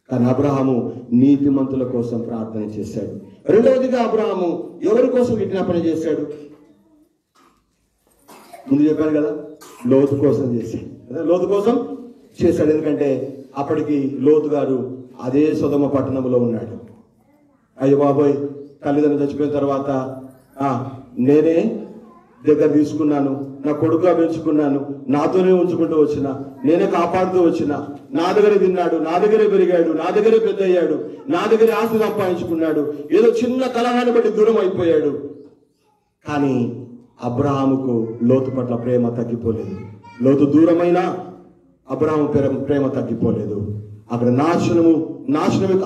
Speaker 1: కానీ అబ్రహాము నీతిమంతుల కోసం ప్రార్థన చేశాడు. రెండవదిగా అబ్రహాము ఎవరి కోసం విజ్ఞాపన చేశాడు? ముందు చెప్పాను కదా, లోతు కోసం చేశాడు. ఎందుకంటే అప్పటికి లోతు గారు అదే సొదొమ పట్టణంలో ఉన్నాడు. అయ్యో బాబోయ్, తల్లిదండ్రులు చచ్చిపోయిన తర్వాత నేనే
Speaker 2: దగ్గర తీసుకున్నాను, నా కొడుకుగా పెంచుకున్నాను, నాతోనే ఉంచుకుంటూ వచ్చిన, నేనే కాపాడుతూ వచ్చిన, నా దగ్గరే తిన్నాడు, నా దగ్గరే పెరిగాడు, నా దగ్గరే పెద్ద అయ్యాడు, నా దగ్గరే ఆస్తి సంపాదించుకున్నాడు, ఏదో చిన్న కలహాన్ని బట్టి దూరం అయిపోయాడు. కానీ అబ్రహాముకు లోతు పట్ల ప్రేమ తగ్గిపోలేదు. లోతు దూరమైనా అబ్రహాము ప్రేమ తగ్గిపోలేదు. అక్కడ నాశనం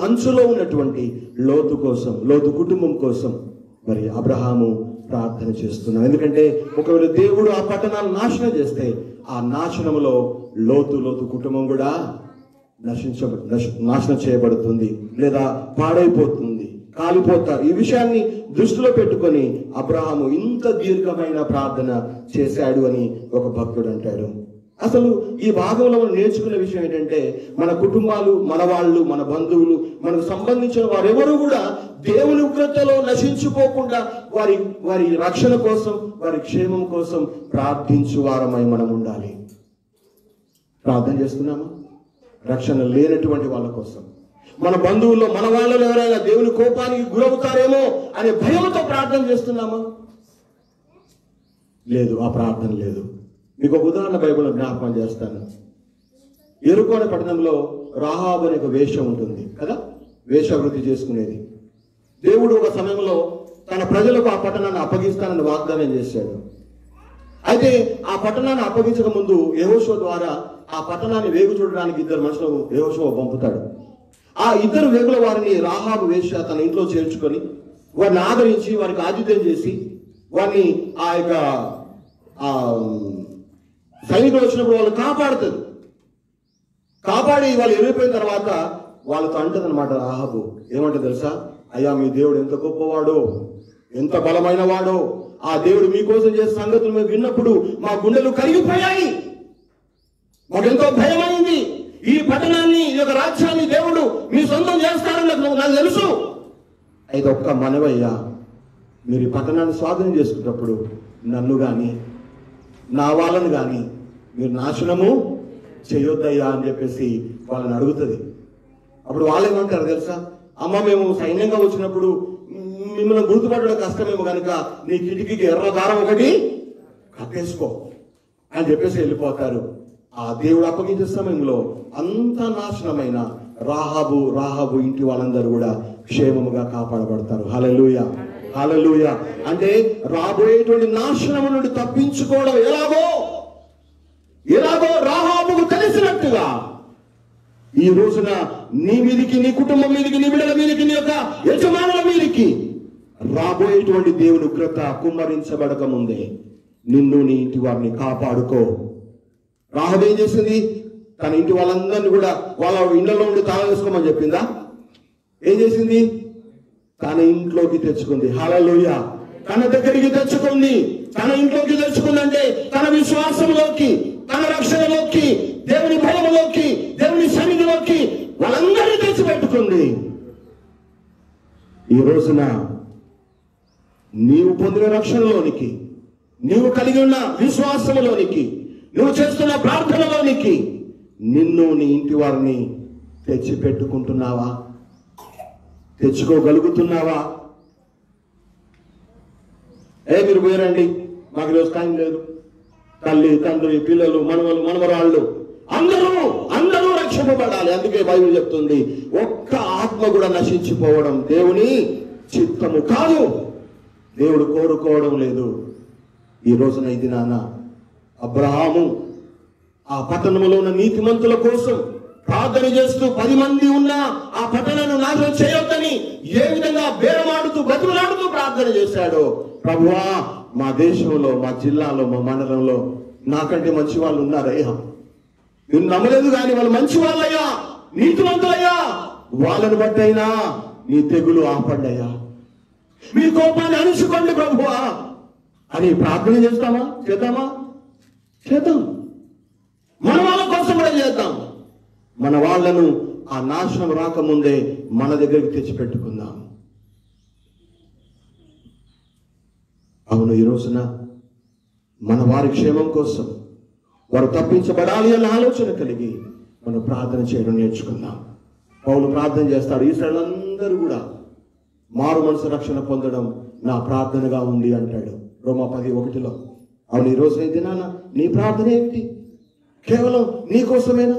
Speaker 2: అంచులో ఉన్నటువంటి లోతు కోసం, లోతు కుటుంబం కోసం మరి అబ్రహాము ప్రార్థన చేస్తున్నాడు. ఎందుకంటే ఒకవేళ దేవుడు ఆ పట్టణాన్ని నాశనం చేస్తే ఆ నాశనములో లోతు కుటుంబం కూడా నాశనం చేయబడుతుంది, లేదా పాడైపోతుంది, కాలిపోతారు. ఈ విషయాన్ని దృష్టిలో పెట్టుకొని అబ్రహాము ఇంత దీర్ఘమైన ప్రార్థన చేశాడు అని ఒక భక్తుడు అంటాడు. అసలు ఈ భాగంలో మనం నేర్చుకునే విషయం ఏంటంటే, మన కుటుంబాలు, మన వాళ్ళు, మన బంధువులు, మనకు సంబంధించిన వారెవరు కూడా దేవుని ఉగ్రతలో నశించిపోకుండా వారి రక్షణ కోసం, వారి క్షేమం కోసం ప్రార్థించు వారమై మనం ఉండాలి. ప్రార్థన చేస్తున్నామా? రక్షణ లేనటువంటి వాళ్ళ కోసం, మన బంధువుల్లో, మన వాళ్ళలో ఎవరైనా దేవుని కోపానికి గురవుతారేమో అనే భయంతో ప్రార్థన చేస్తున్నామా? లేదు, ఆ ప్రార్థన లేదు. మీకు ఒక ఉదాహరణ బైబిల్లో జ్ఞాపకం చేస్తాను. యెరికో అనే పట్టణంలో రాహాబు అనే ఒక వేశ్య ఉంటుంది కదా, వేశ్యావృత్తి చేసుకునేది. దేవుడు ఒక సమయంలో తన ప్రజలకు ఆ పట్టణాన్ని అప్పగిస్తానని వాగ్దానం చేశాడు. అయితే ఆ పట్టణాన్ని అప్పగించక ముందు యెహోషువ ద్వారా ఆ పట్టణాన్ని వేగు చూడడానికి 2 మనుషులు యెహోషువ పంపుతాడు. ఆ 2 వేగుల వారిని రాహాబు వేశ్య తన ఇంట్లో చేర్చుకొని వారిని ఆదరించి, వారికి ఆతిథ్యం చేసి, వారిని ఆ యొక్క సైనికులు వచ్చినప్పుడు వాళ్ళు కాపాడుతుంది. కాపాడి వాళ్ళు వెళ్ళిపోయిన తర్వాత వాళ్ళతో అంటది అనమాట రాహాబు. ఏమంటే తెలుసా? అయ్యా, మీ దేవుడు ఎంత గొప్పవాడో, ఎంత బలమైన వాడో, ఆ దేవుడు మీకోసం చేసే సంగతులు మేము విన్నప్పుడు మా గుండెలు కరిగిపోయాయి, మాకెంతో భయమైంది. ఈ పట్టణాన్ని, ఈ యొక్క రాజ్యాన్ని దేవుడు మీ సొంతం చేస్తారని నాకు తెలుసు. అయితే ఒక్క మనవయ్యా, మీరు ఈ పట్టణాన్ని స్వాధీనం చేసుకున్నప్పుడు నన్ను కానీ నా వాళ్ళని కానీ మీరు నాశనము చేయొద్దయ్యా అని చెప్పేసి వాళ్ళని అడుగుతుంది. అప్పుడు వాళ్ళు ఏమంటారు తెలుసా? అమ్మ, మేము సైన్యంగా వచ్చినప్పుడు మిమ్మల్ని గుర్తుపట్టడం కష్టమేమో కనుక నీ కిటికీకి ఎర్ర దారం ఒకటి కట్టేసుకో అని చెప్పేసి వెళ్ళిపోతారు. ఆ దేవుడు అప్పగించే సమయంలో అంత నాశనమైన రాహాబు ఇంటి వాళ్ళందరూ కూడా క్షేమముగా కాపాడబడతారు. హల్లెలూయా, హల్లెలూయా. అంటే రాబోయేటువంటి నాశనము నుండి తప్పించుకోవడం ఎలాగో రాహాబుకు తెలిసినట్టుగా ఈ రోజున నీ మీదికి, నీ కుటుంబం మీదికి, నీ బిడ్డల మీదికి, నీ యొక్క యజమానుల మీదికి రాబోయేటువంటి దేవుని ఉగ్రత కుమ్మరించబడక ముందే నిన్ను, నీ ఇంటి వారిని కాపాడుకో. రాహాబు ఏం చేసింది? తన ఇంటి వాళ్ళందరినీ కూడా వాళ్ళ ఇళ్లలో ఉండి తాళం వేసుకోమని చెప్పిందా? ఏం చేసింది? తన ఇంట్లోకి తెచ్చుకుంది. హల్లెలూయా. తన దగ్గరికి తెచ్చుకుంది. తన ఇంట్లోకి తెచ్చుకుందంటే తన విశ్వాసంలోకి, తన రక్షణలోకి, దేవుని భయంలోకి, దేవుని సన్నిధిలోకి వాళ్ళందరినీ తెచ్చిపెట్టుకుంది. ఈ రోజున నీవు పొందిన రక్షణలోనికి, నీవు కలిగి ఉన్న విశ్వాసంలోనికి, నువ్వు చేస్తున్న ప్రార్థనలోనికి నిన్ను, నీ ఇంటి వారిని తెచ్చిపెట్టుకుంటున్నావా? తెచ్చుకోగలుగుతున్నావా? మీరు పోయారండి, మాకు ఈరోజు టైం లేదు. తల్లి, తండ్రి, పిల్లలు, మనవరాళ్ళు అందరూ రక్షింపబడాలి. అందుకే బైబిల్ చెప్తుంది, ఒక్క ఆత్మ కూడా నశించిపోవడం దేవుని చిత్తము కాదు, దేవుడు కోరుకోవడం లేదు. ఈ రోజున ఇది నాన్న అబ్రహాము ఆ పట్టణంలో ఉన్న నీతిమంతుల కోసం ప్రార్థన చేస్తూ 10 మంది ఉన్న ఆ పట్టణాన్ని నాశనం చేయొద్దని ఏ విధంగా బేరమాడుతూ, బతుకులాడుతూ ప్రార్థన చేశాడో, ప్రభువా, మా దేశంలో, మా జిల్లాలో, మా మండలంలో నాకంటే మంచి వాళ్ళు ఉన్నారయ్యా, నేను నమ్మలేదు కానీ వాళ్ళు మంచి వాళ్ళయ్యా, నీతిమంతులయ్యా, వాళ్ళని బట్టయినా నీ తెగులు ఆపండి అయ్యా, మీ కోపాన్ని అణుచుకోండి ప్రభువా అని ప్రార్థన చేద్దామా? చేద్దాం. మన వాళ్ళ కోసం కూడా చేద్దాం. మన వాళ్ళను ఆ నాశనం రాకముందే మన దగ్గరికి తెచ్చిపెట్టుకుందాం. అవును, ఈ రోజున మన వారి క్షేమం కోసం, వారు తప్పించబడాలి అన్న ఆలోచన కలిగి మనం ప్రార్థన చేయడం నేర్చుకుందాం. పౌలు ప్రార్థన చేస్తాడు, ఇశ్రాయేలులందరూ కూడా మారు మనసు రక్షణ పొందడం నా ప్రార్థనగా ఉంది అంటాడు. రోమా 10:1. అవును, ఈ రోజు అయితే నాన్న నీ ప్రార్థన ఏమిటి? కేవలం నీ కోసమేనా?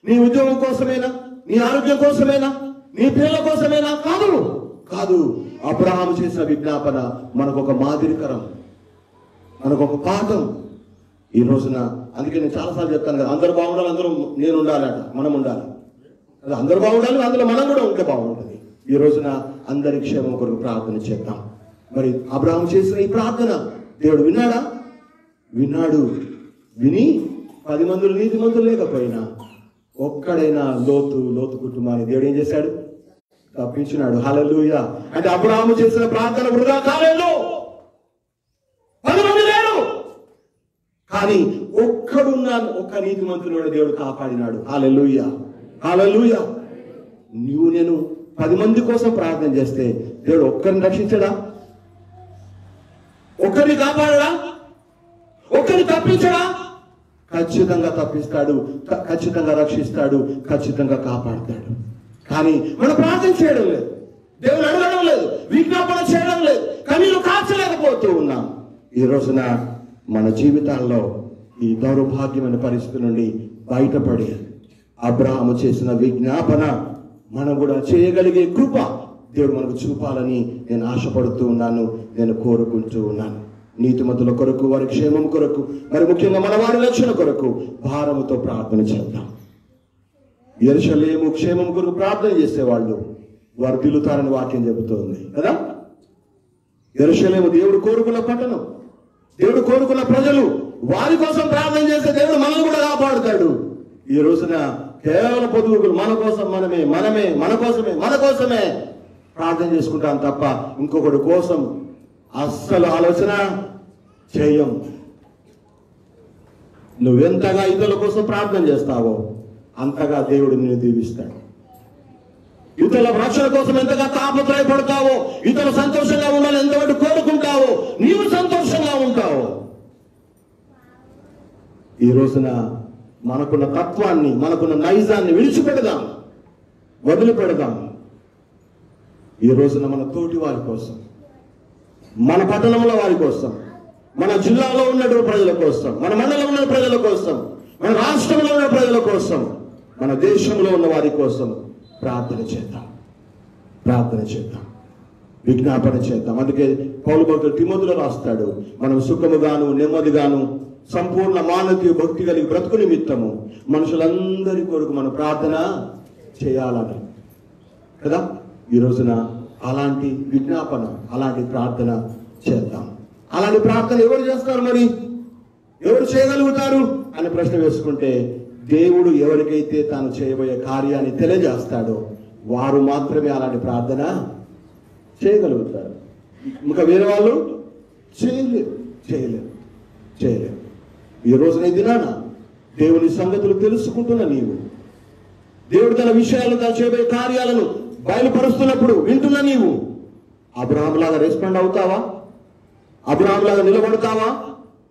Speaker 2: నీ ఉద్యోగం కోసమేనా? నీ ఆరోగ్యం కోసమేనా? నీ పిల్లల కోసమేనా? కాదు కాదు. అబ్రహాము చేసిన విజ్ఞాపన మనకొక మాదిరికరం, మనకొక పాఠం ఈ రోజున. అందుకే నేను చాలాసార్లు చెప్తాను కదా, అందరూ బాగుండాలి, అందరూ నేను ఉండాలట, మనం ఉండాలి. అందరూ బాగుండాలి, అందులో మనం కూడా ఉంటే బాగుంటుంది. ఈ రోజున అందరి క్షేమం కొరకు ప్రార్థన చేద్దాం. మరి అబ్రహాము చేసిన ఈ ప్రార్థన దేవుడు విన్నాడా? విన్నాడు. విని 10 మందులు నీతిమంతులు లేకపోయినా ఒక్కడైనా లోతు కుటుంబాన్ని దేవుడు ఏం చేశాడు? తప్పించినాడు. హల్లెలూయా. అంటే అబ్రహాము చేసిన ప్రార్థన వృధా కాలేదు. 10 మంది లేరు, కానీ ఒక్కడున్నాను, ఒక్క నీతిమంతుడు దేవుడు కాపాడినాడు. హల్లెలూయా, హల్లెలూయా. నేను 10 మంది కోసం ప్రార్థన చేస్తే దేవుడు ఒక్కరిని రక్షించడా? ఒక్కరిని కాపాడడా? ఒక్కరిని తప్పించడా? ఖచ్చితంగా తప్పిస్తాడు, ఖచ్చితంగా రక్షిస్తాడు, ఖచ్చితంగా కాపాడుతాడు. కానీ మనం ప్రార్థన చేయడం లేదు, దేవుడు అడగడం లేదు, విజ్ఞాపన చేయడం లేదు, కన్నీళ్లు కార్చలేకపోతూ ఉన్నాం. ఈ రోజున మన జీవితాల్లో ఈ దౌర్భాగ్యమైన పరిస్థితి నుండి బయటపడి అబ్రహాము చేసిన విజ్ఞాపన మనం కూడా చేయగలిగే కృప దేవుడు మనకు చూపాలని నేను ఆశపడుతూ ఉన్నాను, నేను కోరుకుంటూ ఉన్నాను. నీతిమంతుల కొరకు, వారి క్షేమం కొరకు, మరి ముఖ్యంగా మన వారి రక్షణ కొరకు భారముతో ప్రార్థన చేద్దాం. యెరూషలేము క్షేమం కొరకు ప్రార్థన చేసేవాళ్ళు వారు పిలుతారని వాక్యం చెబుతోంది కదా. యెరూషలేము దేవుడు కోరుకున్న పట్టణం, దేవుడు కోరుకున్న ప్రజలు, వారి కోసం ప్రార్థన చేస్తే దేవుడు మనల్ని కూడా కాపాడుతాడు. ఈ రోజున కేవలం పొదుగులు మన కోసం మన కోసమే ప్రార్థన చేసుకుంటాం తప్ప ఇంకొకటి కోసం అస్సలు ఆలోచన చేయం. నువ్వెంతగా ఇతరుల కోసం ప్రార్థన చేస్తావో అంతగా దేవుడు నిన్ను దీవిస్తాడు. ఇతరుల రక్షణ కోసం ఎంతగా తాపత్రయపడతావో, ఇతరులు సంతోషంగా ఉండాలని ఎంతవరకు కోరుకుంటావో, నీవు సంతోషంగా ఉంటావు. ఈ రోజున మనకున్న తత్వాన్ని, మనకున్న నైజాన్ని విడిచిపెడదాం, వదిలిపెడదాం. ఈ రోజున మన తోటి వారి కోసం, మన పట్టణంలో వారి కోసం, మన జిల్లాలో ఉన్నటువంటి ప్రజల కోసం, మన మండలంలో ఉన్న ప్రజల కోసం, మన రాష్ట్రంలో ఉన్న ప్రజల కోసం, మన దేశంలో ఉన్న వారి కోసం ప్రార్థన చేద్దాం, విజ్ఞాపన చేద్దాం. అందుకే పౌలు భక్తుడు తిమోతిలో రాస్తాడు, మనం సుఖముగాను నెమ్మదిగాను సంపూర్ణ మానవీయ భక్తి కలిగి బ్రతుకు నిమిత్తము మనుషులందరి కొరకు మనం ప్రార్థన చేయాలని కదా. ఈ రోజున అలాంటి విజ్ఞాపన, అలాంటి ప్రార్థన చేద్దాం. అలాంటి ప్రార్థన ఎవరు చేస్తారు? మరి ఎవరు చేయగలుగుతారు అని ప్రశ్న వేసుకుంటే, దేవుడు ఎవరికైతే తాను చేయబోయే కార్యాన్ని తెలియజేస్తాడో వారు మాత్రమే అలాంటి ప్రార్థన చేయగలుగుతారు. ఇంకా వేరే వాళ్ళు చేయలేరు. ఈ రోజున ఈ దినాన దేవుని సంగతులు తెలుసుకుంటున్న నీవు, దేవుడు తన విషయాలు, తన చేయబోయే కార్యాలను బయలుపరుస్తున్నప్పుడు వింటున్న నీవు అబ్రహాములాగా రెస్పాండ్ అవుతావా? అబ్రహాములాగా నిలబడతావా?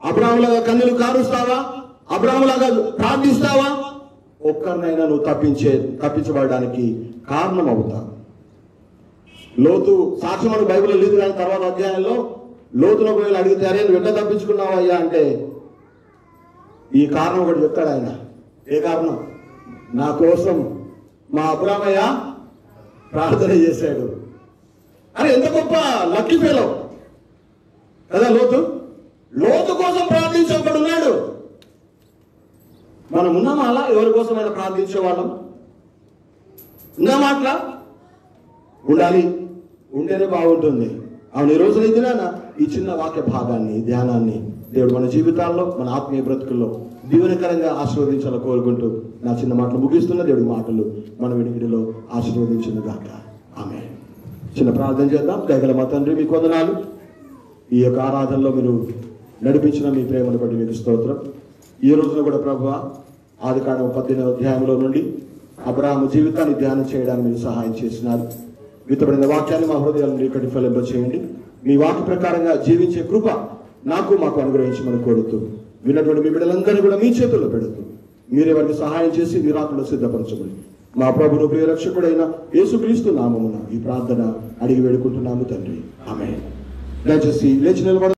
Speaker 2: అబ్రహాములాగా కన్నీళ్లు కారుస్తావా? అబ్రహాములాగా ప్రార్థిస్తావా? ఒక్కరినైనా నువ్వు తప్పించబడడానికి కారణం అవుతావు. లోతు సాక్ష్యం మనకు బైబిల్లో లేదు, కానీ తర్వాత అధ్యాయంలో లోతులో పోయి అడిగితే, అరే నువ్వు ఎట్లా తప్పించుకున్నావు అయ్యా అంటే ఈ కారణం ఒకటి చెప్తాడు ఆయన. ఏ కారణం? నా కోసం మా అబ్రామయ్య ప్రార్థన చేశాడు. అరే ఎంత గొప్ప లక్కీ ఫెలో కదా లోతు కోసం ప్రార్థించేవాడు ఉన్నాడు. మనం ఉన్నామా అలా? ఎవరి కోసమైనా ప్రార్థించేవాళ్ళం ఉన్నామా? అట్లా ఉండాలి, ఉంటేనే బాగుంటుంది. అవును, ఈ రోజున దినాన ఈ చిన్న వాక్య భాగాన్ని, ధ్యానాన్ని దేవుడు మన జీవితాల్లో, మన ఆత్మీయ బ్రతుకుల్లో దీవెనకరంగా ఆశీర్వదించాలని కోరుకుంటూ నా చిన్న మాటలు ముగిస్తున్న దేవుడి మాటలు మన వినికిడిలో ఆశీర్వదించిన గాక. ఆమేన్. చిన్న ప్రార్థన చేద్దాం. దయగల మా తండ్రి, మీకు వందనాలు. ఈ యొక్క ఆరాధనలో మీరు నడిపించిన మీ ప్రేమను బట్టి మీకు స్తోత్రం. ఈ రోజున కూడా ప్రభువా, ఆదికాండం 18వ అధ్యాయంలో నుండి అబ్రహాము జీవితాన్ని ధ్యానం చేయడానికి మీరు సహాయం చేసినారు. విత్తబడిన వాక్యాన్ని మా హృదయాలను ఇక్కడ ఫలింప చేయండి. మీ వాక్య ప్రకారంగా జీవించే కృప మాకు అనుగ్రహించమని కోరుతూ, విన్నటువంటి మీ బిడ్డలందరినీ కూడా మీ చేతుల్లో పెడుతూ మీరే వారికి సహాయం చేసి మీ రాకడలో సిద్ధపరచమని మా ప్రభువు ప్రియ రక్షకుడైన యేసుక్రీస్తు నామమున ఈ ప్రార్థన అడిగి వేడుకుంటున్నాము తండ్రి. ఆమేన్. దయచేసి లేచి నిలబడ